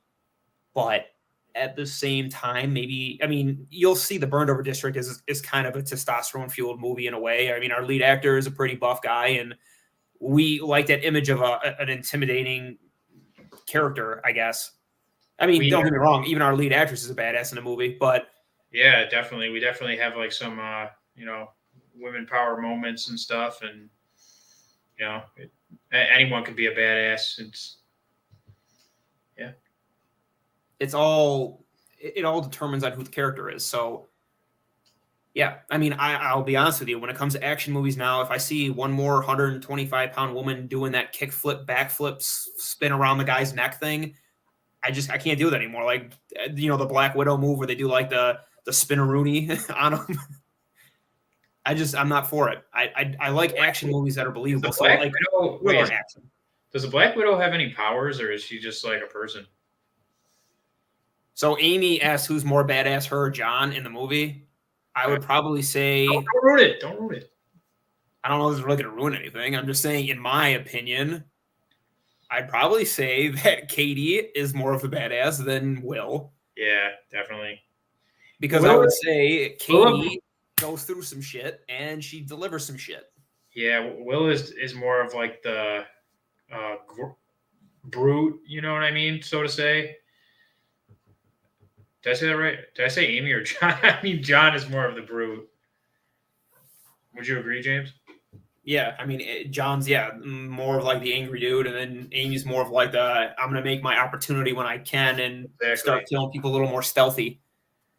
but at the same time, maybe, I mean, you'll see the Burned Over District is kind of a testosterone fueled movie in a way. I mean, our lead actor is a pretty buff guy, and we like that image of an intimidating character, I guess. I mean, don't get me wrong, even our lead actress is a badass in the movie, but yeah, definitely. We definitely have like some, women power moments and stuff. And, anyone can be a badass. it all determines on who the character is. So yeah, I mean, I'll be honest with you, when it comes to action movies now, if I see one more 125-pound woman doing that kickflip, backflip, spin around the guy's neck thing, I can't do it anymore. Like, the Black Widow move where they do like the spinneroonie on them. I'm not for it. I like action movies that are believable. So like, action. Does the Black Widow have any powers, or is she just like a person? So Amy asked who's more badass, her or John in the movie. I would probably say... Don't ruin it. Don't ruin it. I don't know if it's really going to ruin anything. I'm just saying, in my opinion, I'd probably say that Katie is more of a badass than Will. Yeah, definitely. Because I would say Katie goes through some shit and she delivers some shit. Yeah, Will is more of like the brute, you know what I mean, so to say. Did I say that right? Did I say Amy or John? I mean, John is more of the brute. Would you agree, James? Yeah, I mean, John's, more of like the angry dude, and then Amy's more of like I'm going to make my opportunity when I can and start killing people a little more stealthy.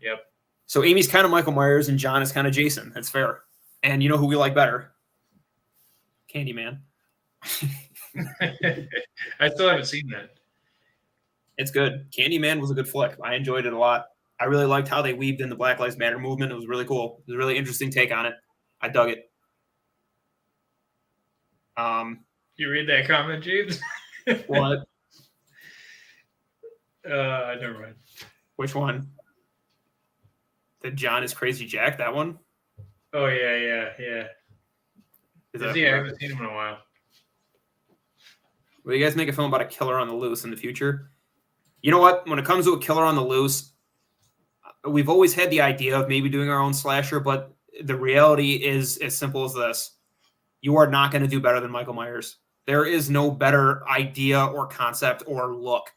Yep. So Amy's kind of Michael Myers and John is kind of Jason. That's fair. And you know who we like better? Candyman. I still haven't seen that. It's good. Candyman was a good flick. I enjoyed it a lot. I really liked how they weaved in the Black Lives Matter movement. It was really cool. It was a really interesting take on it. I dug it. You read that comment, James? What? Never mind. Which one? The John is Crazy Jack, that one? Oh, yeah. I haven't seen him in a while. Will you guys make a film about a killer on the loose in the future? You know what? When it comes to a killer on the loose, we've always had the idea of maybe doing our own slasher, but the reality is as simple as this. You are not going to do better than Michael Myers. There is no better idea or concept or look.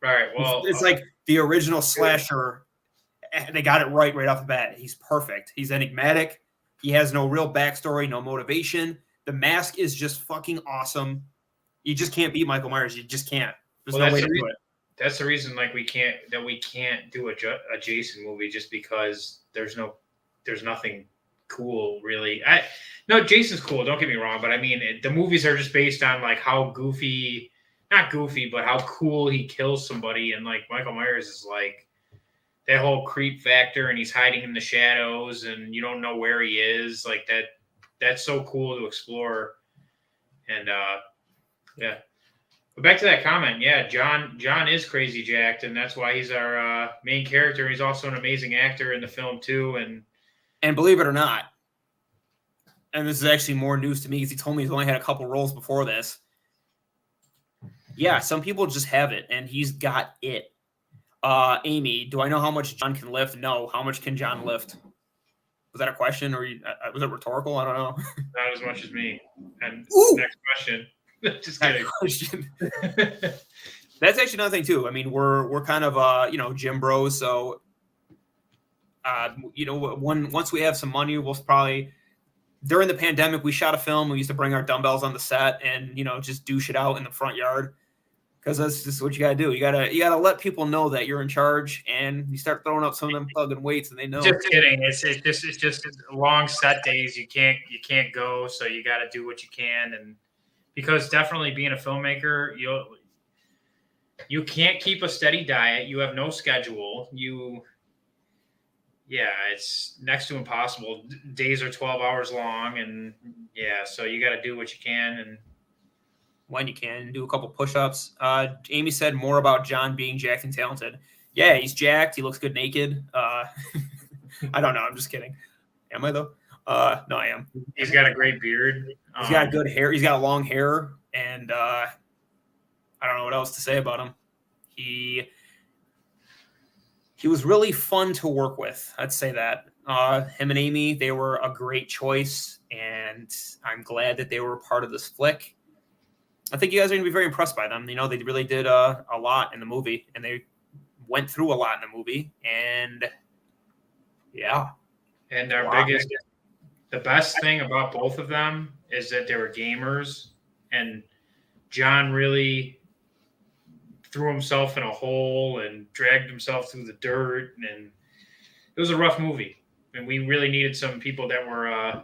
Right. Well, it's like the original slasher. They got it right off the bat. He's perfect. He's enigmatic. He has no real backstory, no motivation. The mask is just fucking awesome. You just can't beat Michael Myers. You just can't. There's no way to do it. That's the reason, like, we can't do a Jason movie just because there's nothing cool, really. No, Jason's cool. Don't get me wrong, but I mean, the movies are just based on like how goofy, not goofy, but how cool he kills somebody, and like Michael Myers is like that whole creep factor, and he's hiding in the shadows, and you don't know where he is. Like that. That's so cool to explore, and yeah. But back to that comment, yeah, John is crazy jacked, and that's why he's our main character. He's also an amazing actor in the film too, and believe it or not, and this is actually more news to me because he told me he's only had a couple roles before this. Yeah, some people just have it, and he's got it. Amy, do I know how much John can lift? No. How much can John lift? Was that a question, or was it rhetorical? I don't know. Not as much as me. And next question. Just kidding. That's actually another thing too. I mean, we're kind of gym bros, so once we have some money, we'll probably, during the pandemic, we shot a film. We used to bring our dumbbells on the set and just douche it out in the front yard, because that's just what you gotta do. You gotta let people know that you're in charge, and you start throwing up some of them thugging weights, and they know. Just kidding. It's just long set days. You can't go, so you got to do what you can, and because definitely being a filmmaker, you can't keep a steady diet. You have no schedule. You yeah, it's next to impossible. Days are 12 hours long, and yeah, so you got to do what you can. And when you can, do a couple push-ups. Amy said more about John being jacked and talented. Yeah, he's jacked. He looks good naked. I don't know. I'm just kidding. Am I though? No, I am. he's got a great beard. He's got good hair. He's got long hair, and I don't know what else to say about him. He was really fun to work with. I'd say that. Him and Amy, they were a great choice, and I'm glad that they were part of this flick. I think you guys are going to be very impressed by them. You know, they really did a lot in the movie, and they went through a lot in the movie, and yeah. And the best thing about both of them is that they were gamers, and John really threw himself in a hole and dragged himself through the dirt, and it was a rough movie. And we really needed some people that were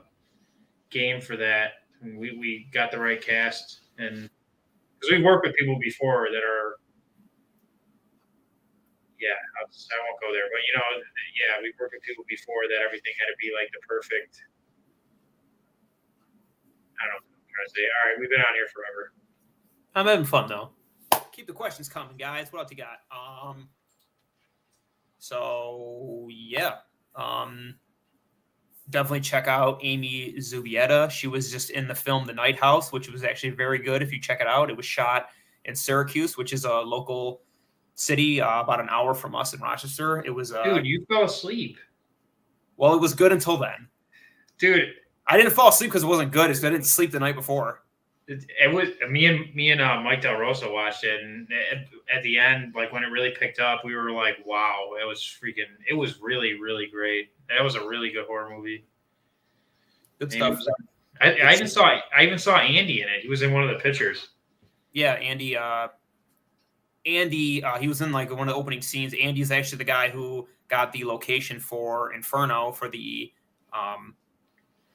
game for that. And we got the right cast, and because we've worked with people before that are, yeah, I won't go there, but yeah, we've worked with people before that everything had to be like the perfect. I don't know what I'm trying to say. All right, we've been on here forever. I'm having fun though. Keep the questions coming, guys. What else you got? So yeah. Definitely check out Amy Zubieta. She was just in the film The Night House, which was actually very good if you check it out. It was shot in Syracuse, which is a local city about an hour from us in Rochester. It was dude, you fell asleep. Well, it was good until then. Dude, I didn't fall asleep because it wasn't good. It's I didn't sleep the night before. It was me and Mike Del Rosa watched it, and at the end, like when it really picked up, we were like, "Wow, it was really, really great." That was a really good horror movie. Good stuff. I even saw Andy in it. He was in one of the pictures. Yeah, Andy. He was in like one of the opening scenes. Andy's actually the guy who got the location for Inferno for the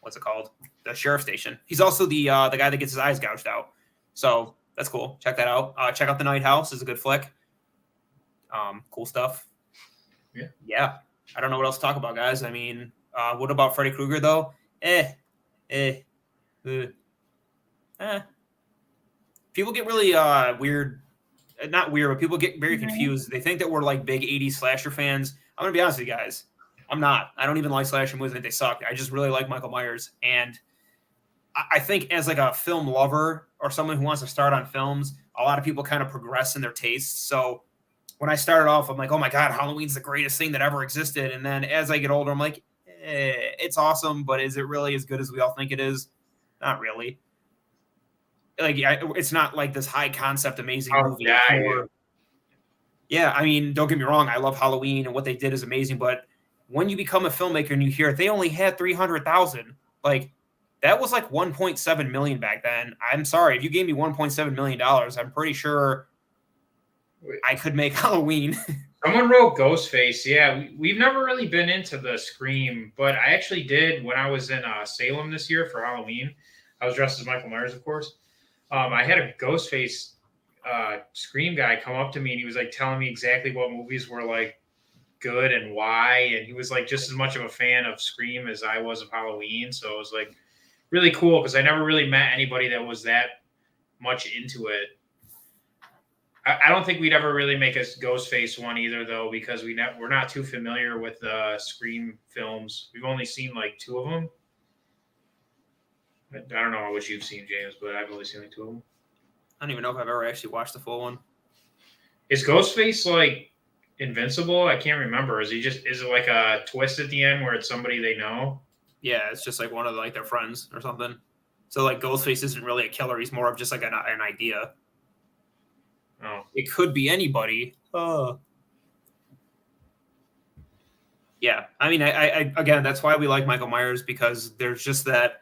what's it called? The sheriff station. He's also the guy that gets his eyes gouged out. So that's cool. Check that out. Check out The Night House. It's a good flick. Cool stuff. Yeah. I don't know what else to talk about, guys. I mean, what about Freddy Krueger though? People get really weird. Not weird, but people get very confused. They think that we're like big 80s slasher fans. I'm gonna be honest with you guys. I'm not. I don't even like slasher movies. I think they suck. I just really like Michael Myers. And I think as like a film lover or someone who wants to start on films, a lot of people kind of progress in their tastes. So when I started off, I'm like, oh my God, Halloween's the greatest thing that ever existed. And then as I get older, I'm like, it's awesome, but is it really as good as we all think it is? Not really. Like, it's not like this high concept, amazing movie. Yeah, I mean, don't get me wrong. I love Halloween and what they did is amazing. But when you become a filmmaker and you hear they only had 300,000, like that was like 1.7 million back then. I'm sorry. If you gave me $1.7 million, I'm pretty sure I could make Halloween. Someone wrote Ghostface. Yeah, we've never really been into the Scream, but I actually did when I was in Salem this year for Halloween. I was dressed as Michael Myers, of course. I had a Ghostface Scream guy come up to me, and he was like telling me exactly what movies were like good and why. And he was like just as much of a fan of Scream as I was of Halloween. So it was like really cool because I never really met anybody that was that much into it. I don't think we'd ever really make a Ghostface one either, though, because we're not too familiar with the Scream films. We've only seen like 2 of them. I don't know what you've seen, James, but I've only seen like 2 of them. I don't even know if I've ever actually watched the full one. Is Ghostface like invincible? I can't remember. Is it like a twist at the end where it's somebody they know? Yeah, it's just like one of like their friends or something. So like Ghostface isn't really a killer. He's more of just like an idea. Oh, it could be anybody. Yeah, I mean, I again, that's why we like Michael Myers, because there's just that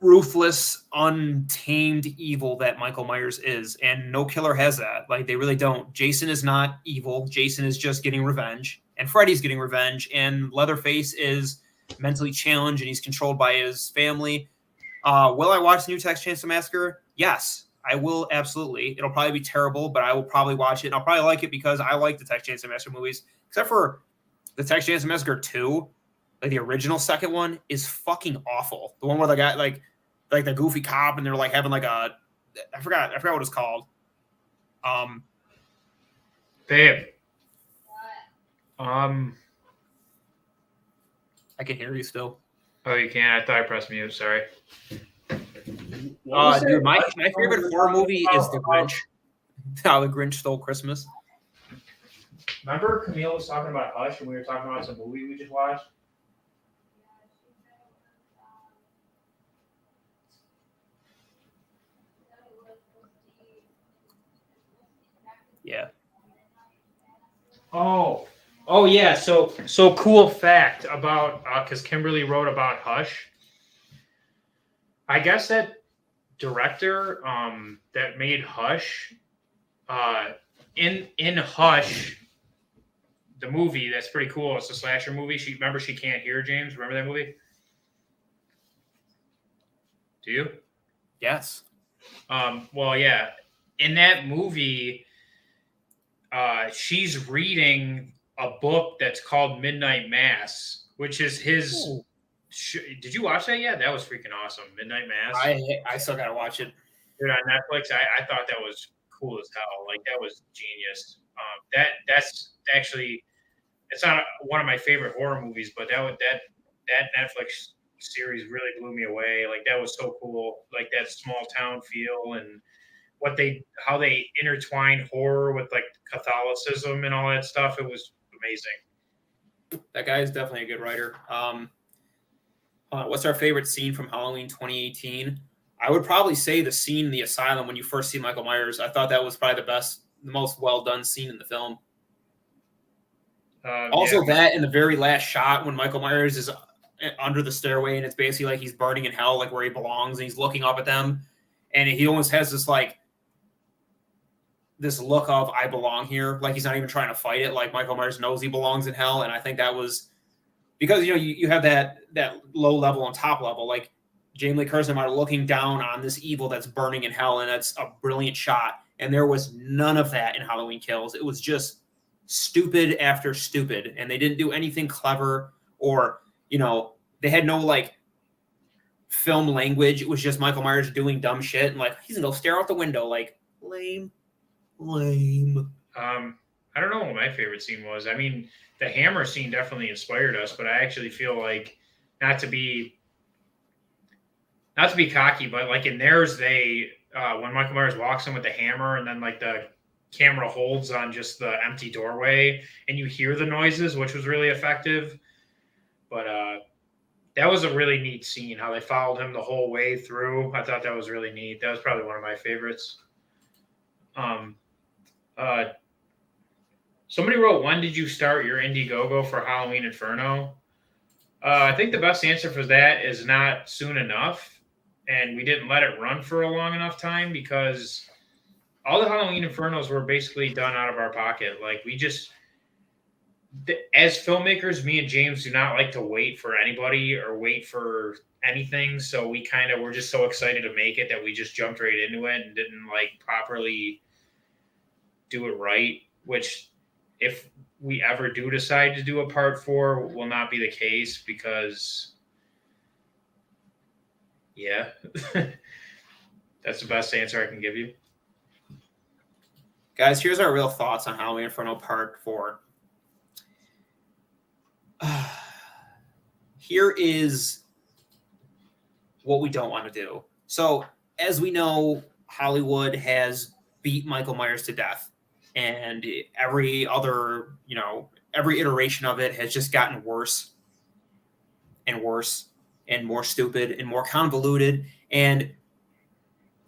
ruthless, untamed evil that Michael Myers is, and no killer has that. Like, they really don't. Jason is not evil. Jason is just getting revenge, and Freddy's getting revenge, and Leatherface is mentally challenged, and he's controlled by his family. Will I watch the new Texas Chainsaw Massacre? Yes, I will, absolutely. It'll probably be terrible, but I will probably watch it, and I'll probably like it because I like the Texas Chainsaw Massacre movies, except for The Texas Chainsaw Massacre 2, like the original second one, is fucking awful. The one where the guy like the goofy cop and they're like having like a I forgot what it's called. Babe. I can hear you still. Oh, you can't. I thought I pressed mute. Sorry. Dude, my favorite horror movie is The Grinch. How the Grinch Stole Christmas. Remember Camille was talking about Hush and we were talking about some movie we just watched? Yeah. Oh yeah. So cool fact about because Kimberly wrote about Hush. I guess that director that made Hush, in Hush, the movie that's pretty cool. It's a slasher movie. She can't hear, James. Remember that movie? Do you? Yes. Well, yeah. In that movie, she's reading a book that's called Midnight Mass, which is his. Did you watch that yet? That was freaking awesome. Midnight Mass. I still gotta watch it. Dude, on Netflix, I thought that was cool as hell. Like that was genius. That's actually, it's not one of my favorite horror movies, but that Netflix series really blew me away. Like that was so cool. Like that small town feel and how they intertwine horror with like Catholicism and all that stuff. It was amazing. That guy is definitely a good writer. What's our favorite scene from Halloween 2018? I would probably say the scene in the asylum when you first see Michael Myers. I thought that was probably the most well done scene in the film. That in the very last shot when Michael Myers is under the stairway and it's basically like he's burning in hell, like where he belongs, and he's looking up at them, and he almost has this look of I belong here, like he's not even trying to fight it. Like Michael Myers knows he belongs in hell, and I think that was because you have that low level and top level, like Jamie Lee Curtis are looking down on this evil that's burning in hell, and that's a brilliant shot. And there was none of that in Halloween Kills. It was just stupid after stupid, and they didn't do anything clever or they had no like film language. It was just Michael Myers doing dumb shit and like he's gonna go stare out the window, like lame. I don't know what my favorite scene was. I mean, the hammer scene definitely inspired us, but I actually feel like not to be cocky, but like in theirs, when Michael Myers walks in with the hammer and then like the camera holds on just the empty doorway and you hear the noises, which was really effective. But that was a really neat scene, how they followed him the whole way through. I thought that was really neat. That was probably one of my favorites. Somebody wrote, when did you start your Indiegogo for Halloween Inferno? I think the best answer for that is not soon enough. And we didn't let it run for a long enough time because all the Halloween Infernos were basically done out of our pocket. Like we just, as filmmakers, me and James do not like to wait for anybody or wait for anything. So we were just so excited to make it that we just jumped right into it and didn't like properly do it right, which if we ever do decide to do a part 4 will not be the case because yeah, that's the best answer I can give you. Guys, here's our real thoughts on Halloween Inferno Part 4. Here is what we don't want to do. So, as we know, Hollywood has beat Michael Myers to death. And every iteration of it has just gotten worse and worse and more stupid and more convoluted. And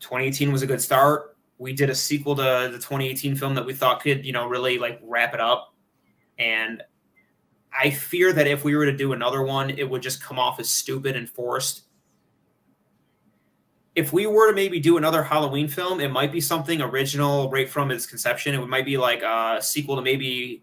2018 was a good start. We did a sequel to the 2018 film that we thought could, really like wrap it up. And I fear that if we were to do another one, it would just come off as stupid and forced. If we were to maybe do another Halloween film, it might be something original right from its conception. It might be like a sequel to maybe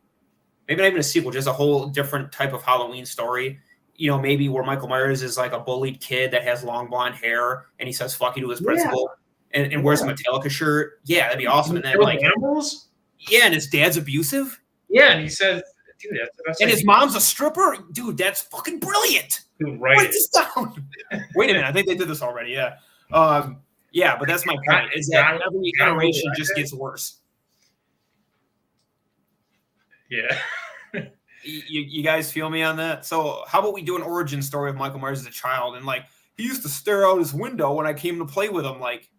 not even a sequel, just a whole different type of Halloween story. Maybe where Michael Myers is like a bullied kid that has long blonde hair and he says fuck you to his principal and wears a Metallica shirt. Yeah, that'd be awesome. And then like animals? Yeah, and his dad's abusive? Yeah, and he says Dude, that's the best And his idea. mom's a stripper? Dude, that's fucking brilliant. Dude, Write right. this down. Wait a minute. I think they did this already. Yeah. Yeah, but that's my point, is that John- every John iteration will just direct gets worse. Yeah. You guys feel me on that? So how about we do an origin story of Michael Myers as a child? And like, he used to stare out his window when I came to play with him. Like,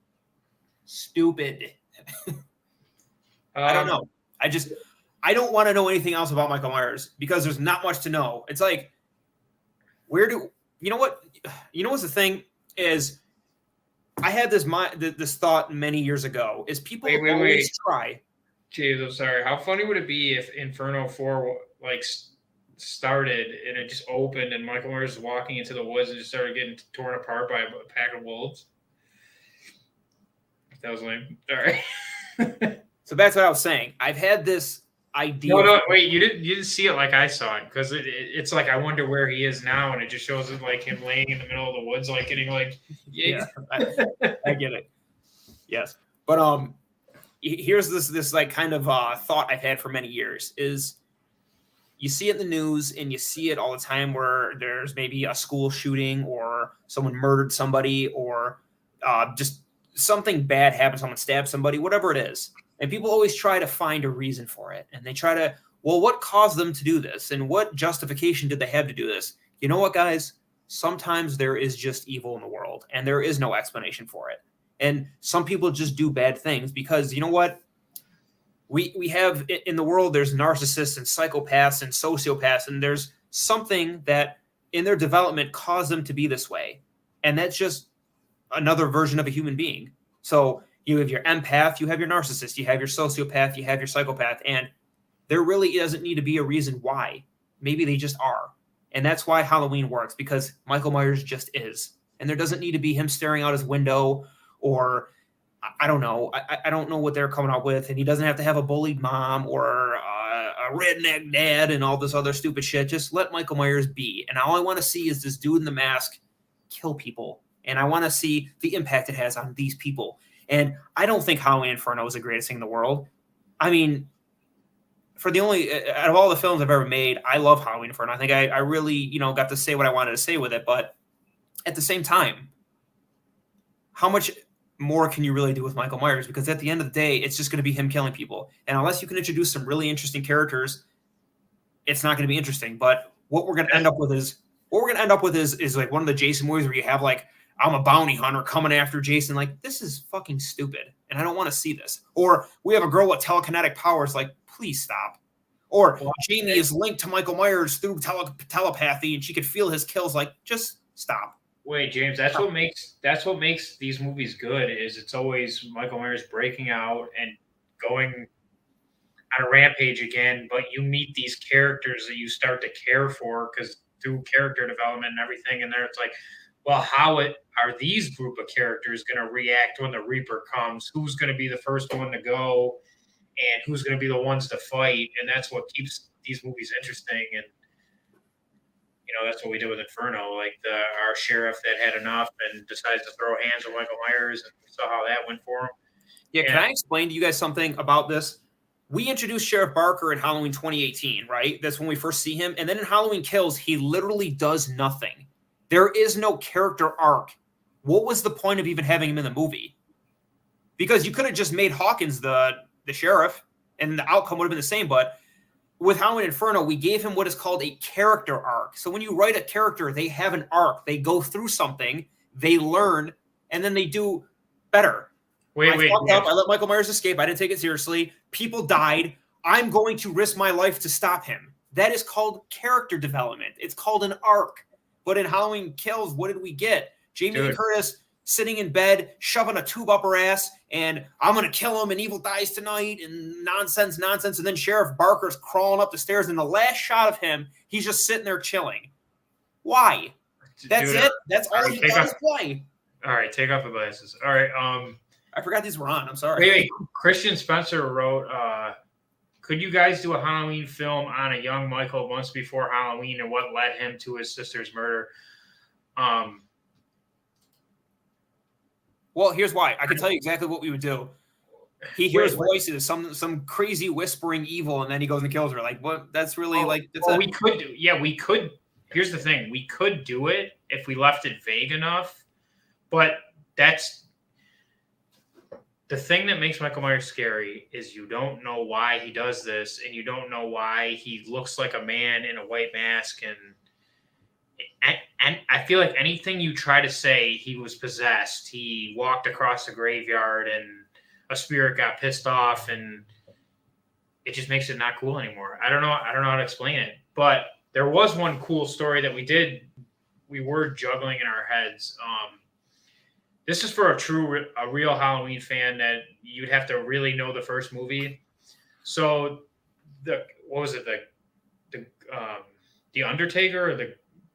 stupid. I don't know. I don't want to know anything else about Michael Myers because there's not much to know. It's like, you know what's the thing is, I had this thought many years ago, is people always try. James, I'm sorry. How funny would it be if Inferno 4 like started and it just opened and Michael Myers was walking into the woods and just started getting torn apart by a pack of wolves? That was lame. All right. So that's what I was saying. I've had this idea. No, wait. You didn't see it like I saw it, because it's like, I wonder where he is now, and it just shows him like him laying in the middle of the woods, like getting like. Yeah, I get it. Yes, but here's this like kind of thought I've had for many years is, you see it in the news and you see it all the time where there's maybe a school shooting or someone murdered somebody or just something bad happened, someone stabbed somebody, whatever it is. And people always try to find a reason for it. And they try to, well, what caused them to do this? And what justification did they have to do this? You know what, guys? Sometimes there is just evil in the world and there is no explanation for it. And some people just do bad things because, you know what? We have in the world, there's narcissists and psychopaths and sociopaths, and there's something that in their development caused them to be this way. And that's just another version of a human being. So you have your empath, you have your narcissist, you have your sociopath, you have your psychopath, and there really doesn't need to be a reason why. Maybe they just are. And that's why Halloween works, because Michael Myers just is. And there doesn't need to be him staring out his window, or I don't know. I don't know what they're coming up with. And he doesn't have to have a bullied mom or a redneck dad and all this other stupid shit. Just let Michael Myers be. And all I want to see is this dude in the mask kill people. And I want to see the impact it has on these people. And I don't think Halloween Inferno is the greatest thing in the world. I mean, out of all the films I've ever made, I love Halloween Inferno. I think I really, got to say what I wanted to say with it. But at the same time, how much more can you really do with Michael Myers? Because at the end of the day, it's just going to be him killing people. And unless you can introduce some really interesting characters, it's not going to be interesting. But what we're going to end up with is like one of the Jason movies where you have like, I'm a bounty hunter coming after Jason. Like, this is fucking stupid, and I don't want to see this. Or we have a girl with telekinetic powers. Like, please stop. Or Jamie is linked to Michael Myers through telepathy, and she could feel his kills. Like, just stop. Wait, James, that's what makes these movies good. Is it's always Michael Myers breaking out and going on a rampage again, but you meet these characters that you start to care for because through character development and everything, and there it's like, well, are these group of characters going to react when the Reaper comes? Who's going to be the first one to go, and who's going to be the ones to fight? And that's what keeps these movies interesting. And that's what we did with Inferno. Like our sheriff that had enough and decides to throw hands on Michael Myers, and we saw how that went for him. Yeah, can I explain to you guys something about this? We introduced Sheriff Barker in Halloween 2018, right? That's when we first see him. And then in Halloween Kills, he literally does nothing. There is no character arc. What was the point of even having him in the movie? Because you could have just made Hawkins the sheriff, and the outcome would have been the same. But with Halloween Inferno, we gave him what is called a character arc. So when you write a character, they have an arc. They go through something, they learn, and then they do better. I let Michael Myers escape. I didn't take it seriously. People died. I'm going to risk my life to stop him. That is called character development. It's called an arc. But in Halloween Kills, what did we get? Jamie Lee Curtis sitting in bed, shoving a tube up her ass, and I'm going to kill him, and evil dies tonight, and nonsense. And then Sheriff Barker's crawling up the stairs, and the last shot of him, he's just sitting there chilling. Why? That's it? That's all he does play. All right, take off the glasses. All right. I forgot these were on. I'm sorry. Wait. Christian Spencer wrote, could you guys do a Halloween film on a young Michael months before Halloween and what led him to his sister's murder? Well, here's why. I can tell you exactly what we would do. He hears voices, some crazy whispering evil, and then he goes and kills her. Like, what? That's really we could do. Yeah, we could. Here's the thing: we could do it if we left it vague enough. But that's the thing that makes Michael Myers scary is you don't know why he does this, and you don't know why he looks like a man in a white mask, and I feel like anything you try to say, he was possessed, he walked across a graveyard, and a spirit got pissed off, and it just makes it not cool anymore. I don't know how to explain it, but there was one cool story that we were juggling in our heads. This is for a real Halloween fan that you'd have to really know the first movie. So what was it? The Undertaker, or the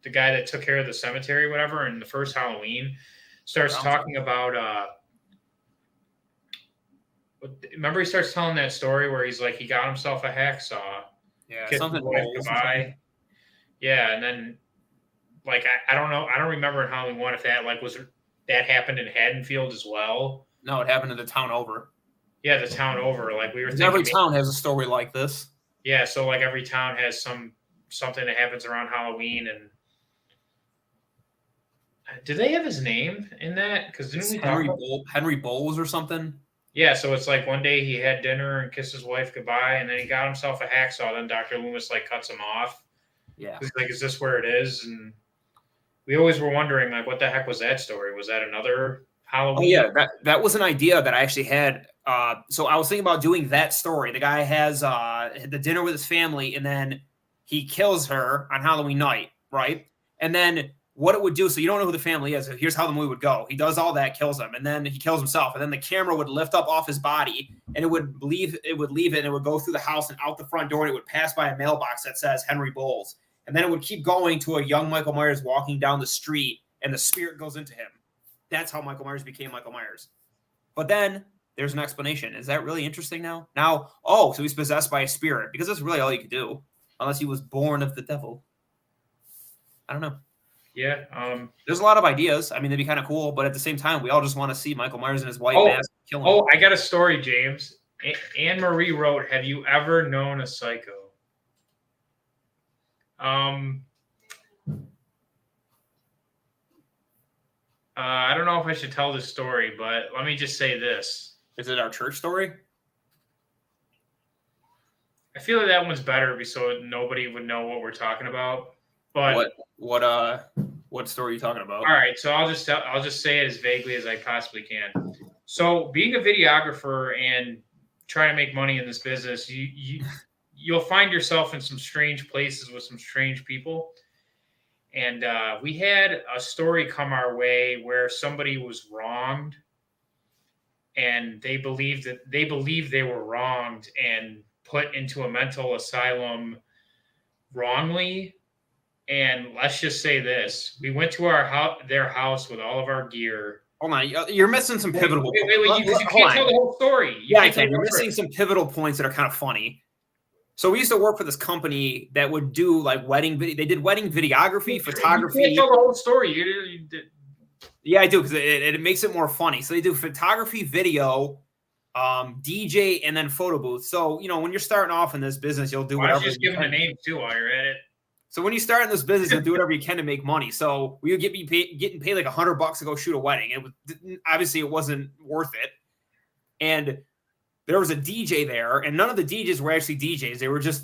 guy that took care of the cemetery, or whatever, in the first Halloween starts talking about, remember he starts telling that story where he's like, he got himself a hacksaw. Yeah, something goodbye. Yeah. And then like, I don't know. I don't remember in Halloween 1 if that happened in Haddonfield as well. No, it happened in the town over. Yeah, the town over. Like we were thinking, every town has a story like this. Yeah, so like every town has something that happens around Halloween. And did they have his name in that? Because didn't we Henry Bowles or something? Yeah, so it's like one day he had dinner and kissed his wife goodbye, and then he got himself a hacksaw. Then Dr. Loomis like cuts him off. Yeah, he's like, "Is this where it is?" And we always were wondering, like, what the heck was that story? Was that another Halloween? Oh, yeah, that was an idea that I actually had. So I was thinking about doing that story. The guy has the dinner with his family, and then he kills her on Halloween night, right? And then what it would do, so you don't know who the family is. Here's how the movie would go. He does all that, kills them, and then he kills himself. And then the camera would lift up off his body, and it would leave it, and it would go through the house and out the front door, and it would pass by a mailbox that says Henry Bowles. And then it would keep going to a young Michael Myers walking down the street, and the spirit goes into him. That's how Michael Myers became Michael Myers. But then there's an explanation. Is that really interesting now? So he's possessed by a spirit, because that's really all you could do, unless he was born of the devil. I don't know. Yeah. There's a lot of ideas. I mean, they'd be kind of cool, but at the same time, we all just want to see Michael Myers in his white mask kill him. Oh, I got a story, James. Anne Marie wrote, "Have you ever known a psycho?" I don't know if I should tell this story, but let me just say this. Is it our church story? I feel like that one's better so nobody would know what we're talking about. But what story are you talking about? All right, so I'll just say it as vaguely as I possibly can. So being a videographer and trying to make money in this business, you'll find yourself in some strange places with some strange people. And we had a story come our way where somebody was wronged, and they believed they were wronged and put into a mental asylum wrongly. And let's just say this: we went to their house with all of our gear. Hold on, you're missing some pivotal. Wait, you can't tell the whole story. I can. You're missing some pivotal points that are kind of funny. So we used to work for this company that would do like wedding video. They did wedding videography, photography. You can't tell the whole story. You did. Yeah, I do, because it makes it more funny. So they do photography, video, DJ, and then photo booth. So when you're starting off in this business, you'll do whatever. Why don't you just give them a name too while you're at it? So when you start in this business, you'll do whatever you can to make money. So we would getting paid like $100 to go shoot a wedding. It wasn't worth it. And there was a DJ there, and none of the DJs were actually DJs. They were just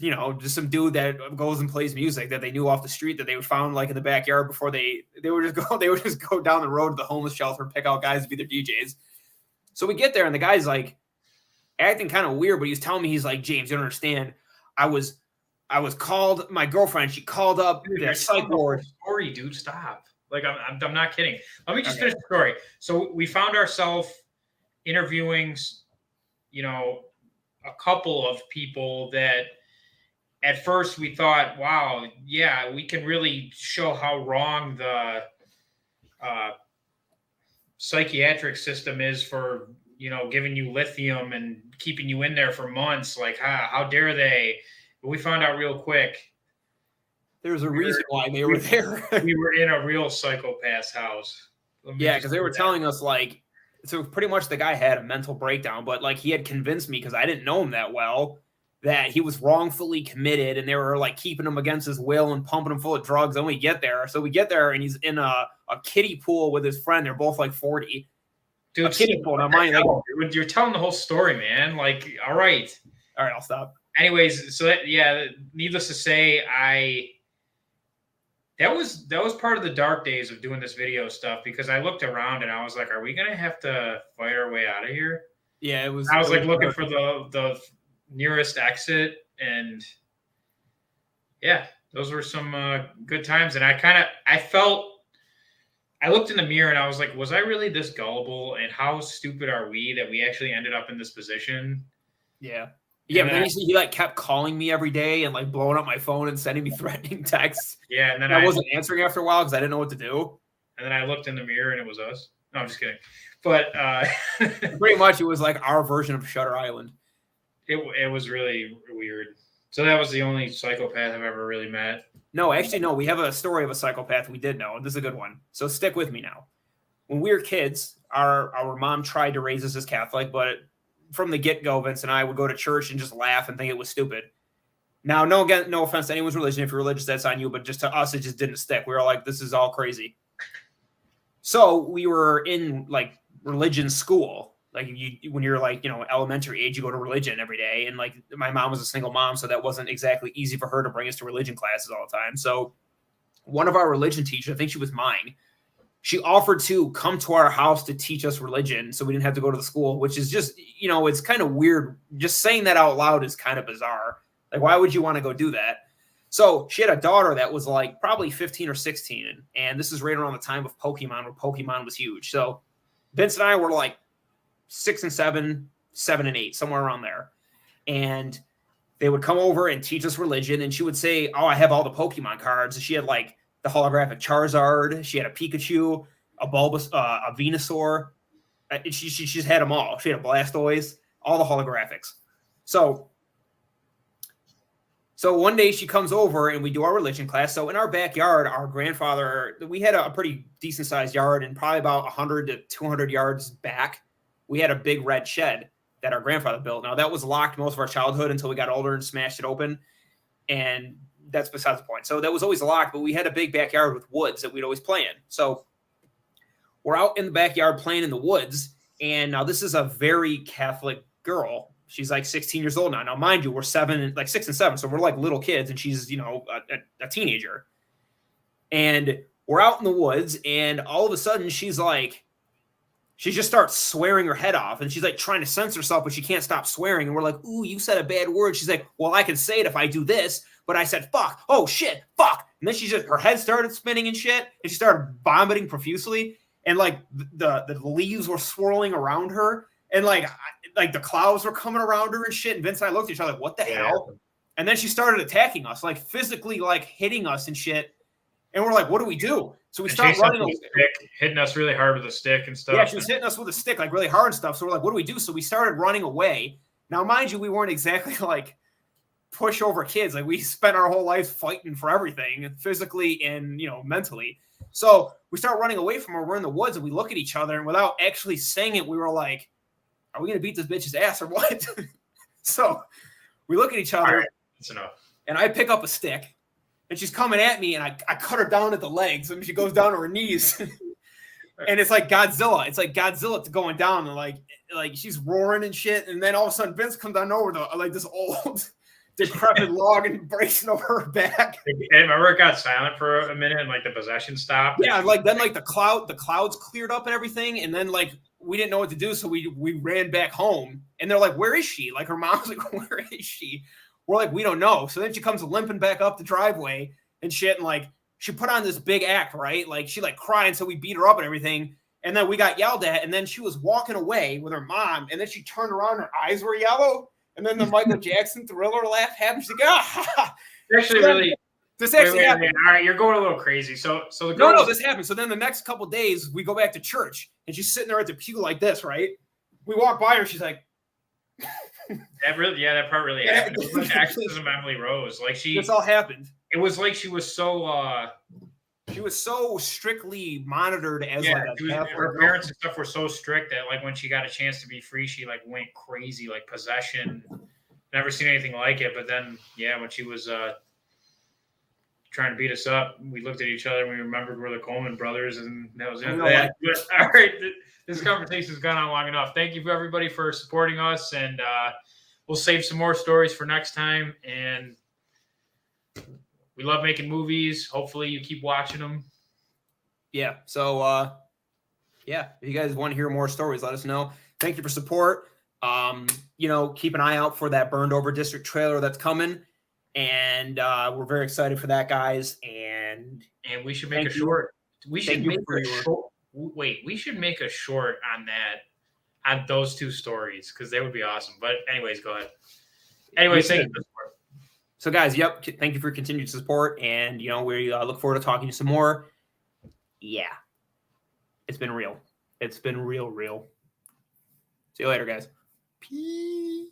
some dude that goes and plays music that they knew off the street that they would found like in the backyard before they would just go down the road to the homeless shelter and pick out guys to be their DJs. So we get there, and the guy's like acting kind of weird, but he's telling me, he's like, "James, you don't understand. I was called, my girlfriend, she called up the psych ward." Story, dude, stop. Like, I'm not kidding. Let me just finish the story. So we found ourselves interviewing, a couple of people that at first we thought, wow, yeah, we can really show how wrong the psychiatric system is for, giving you lithium and keeping you in there for months. Like, how dare they? But we found out real quick. There's a reason why they were there. We were in a real psychopath's house. Yeah, because they were telling us, like, so pretty much the guy had a mental breakdown, but like he had convinced me because I didn't know him that well that he was wrongfully committed and they were like keeping him against his will and pumping him full of drugs. And we get there. So we get there and he's in a kiddie pool with his friend. They're both like 40. Dude, a kiddie pool. Now, mind, like, you're telling the whole story, man. Like, all right. All right, I'll stop. Anyways, so needless to say, that was part of the dark days of doing this video stuff because I looked around and I was like, are we gonna have to fight our way out of here? Yeah, it was. I was like looking for the nearest exit, and yeah, those were some good times. And I felt, I looked in the mirror and I was like, was I really this gullible? And how stupid are we that we actually ended up in this position? Yeah. Yeah, but then he like kept calling me every day and like blowing up my phone and sending me threatening texts. Yeah, and then I wasn't answering after a while because I didn't know what to do. And then I looked in the mirror and it was us. No, I'm just kidding. But pretty much it was like our version of Shutter Island. It was really weird. So that was the only psychopath I've ever really met. No, actually, no. We have a story of a psychopath we did know. This is a good one. So stick with me now. When we were kids, our mom tried to raise us as Catholic, but from the get-go, Vince and I would go to church and just laugh and think it was stupid. Now, no offense to anyone's religion. If you're religious, that's on you. But just to us, it just didn't stick. We were like, this is all crazy. So we were in like religion school. Like when you're like, elementary age, you go to religion every day. And like my mom was a single mom, so that wasn't exactly easy for her to bring us to religion classes all the time. So one of our religion teachers, I think she was mine, she offered to come to our house to teach us religion so we didn't have to go to the school, which is just, it's kind of weird. Just saying that out loud is kind of bizarre. Like, why would you want to go do that? So she had a daughter that was like probably 15 or 16. And this is right around the time of Pokemon, where Pokemon was huge. So Vince and I were like 6 and 7, 7 and 8, somewhere around there. And they would come over and teach us religion. And she would say, oh, I have all the Pokemon cards. And she had like the holographic Charizard. She had a Pikachu, a a Venusaur. She just had them all. She had a Blastoise, all the holographics. So one day she comes over and we do our religion class. So in our backyard, our grandfather, we had a pretty decent sized yard, and probably about 100 to 200 yards back, we had a big red shed that our grandfather built. Now that was locked most of our childhood until we got older and smashed it open. And that's besides the point. So that was always locked, but we had a big backyard with woods that we'd always play in. So we're out in the backyard playing in the woods. And now this is a very Catholic girl. She's like 16 years old now. Now, mind you, we're 6 and 7. So we're like little kids, and she's, a teenager. And we're out in the woods, and all of a sudden she just starts swearing her head off, and she's like trying to censor herself, but she can't stop swearing. And we're like, ooh, you said a bad word. She's like, well, I can say it if I do this, but I said, fuck. Oh shit, fuck. And then her head started spinning and shit, and she started vomiting profusely. And like the leaves were swirling around her, and like the clouds were coming around her and shit. And Vince and I looked at each other like, what the hell? And then she started attacking us, like physically, like hitting us and shit. And we're like, what do we do? So we start running away. Hitting us really hard with a stick and stuff. Yeah, she was hitting us with a stick, like really hard and stuff. So we're like, what do we do? So we started running away. Now, mind you, we weren't exactly like pushover kids. Like we spent our whole lives fighting for everything, physically and mentally. So we start running away from her. We're in the woods and we look at each other, and without actually saying it, we were like, are we gonna beat this bitch's ass or what? So we look at each other. Right, that's enough. And I pick up a stick, and she's coming at me, and I cut her down at the legs, and she goes down to her knees. And it's like Godzilla. It's like Godzilla going down, and like she's roaring and shit. And then all of a sudden, Vince comes down over to like this old decrepit log and breaks over her back. And remember, it got silent for a minute, and like the possession stopped. Yeah, like then like the clouds cleared up and everything, and then like we didn't know what to do, so we ran back home. And they're like, "Where is she?" Like her mom's like, "Where is she?" We're like, "We don't know." So then she comes limping back up the driveway and shit, and like she put on this big act, right? Like she like crying, so we beat her up and everything. And then we got yelled at, and then she was walking away with her mom, and then she turned around, her eyes were yellow, and then the Michael Jackson Thriller laugh happened. She's like, ah! Actually, really. This actually happened. Wait. All right, you're going a little crazy. So the girl. No, this happened. So then the next couple of days, we go back to church, and she's sitting there at the pew like this, right? We walk by her, she's like. that part really happened. It was like Exorcism Emily Rose. Like this all happened. It was like she was so She was so strictly monitored as like her parents and stuff were so strict that like when she got a chance to be free, she like went crazy, like possession. Never seen anything like it. But then, when she was trying to beat us up, we looked at each other and we remembered we're the Coleman brothers, and that was the end of that. But, all right, this conversation has gone on long enough. Thank you, everybody, for supporting us, and we'll save some more stories for next time. And we love making movies. Hopefully, you keep watching them. Yeah. So, if you guys want to hear more stories, let us know. Thank you for support. Keep an eye out for that Burned Over District trailer that's coming. And we're very excited for that, guys. And we should make a short. We should make a short. Wait, we should make a short on those two stories because they would be awesome. But anyways, go ahead. Anyways, thank you for the support. So, guys, thank you for continued support. And, we look forward to talking to you some more. Yeah. It's been real. It's been real. See you later, guys. Peace.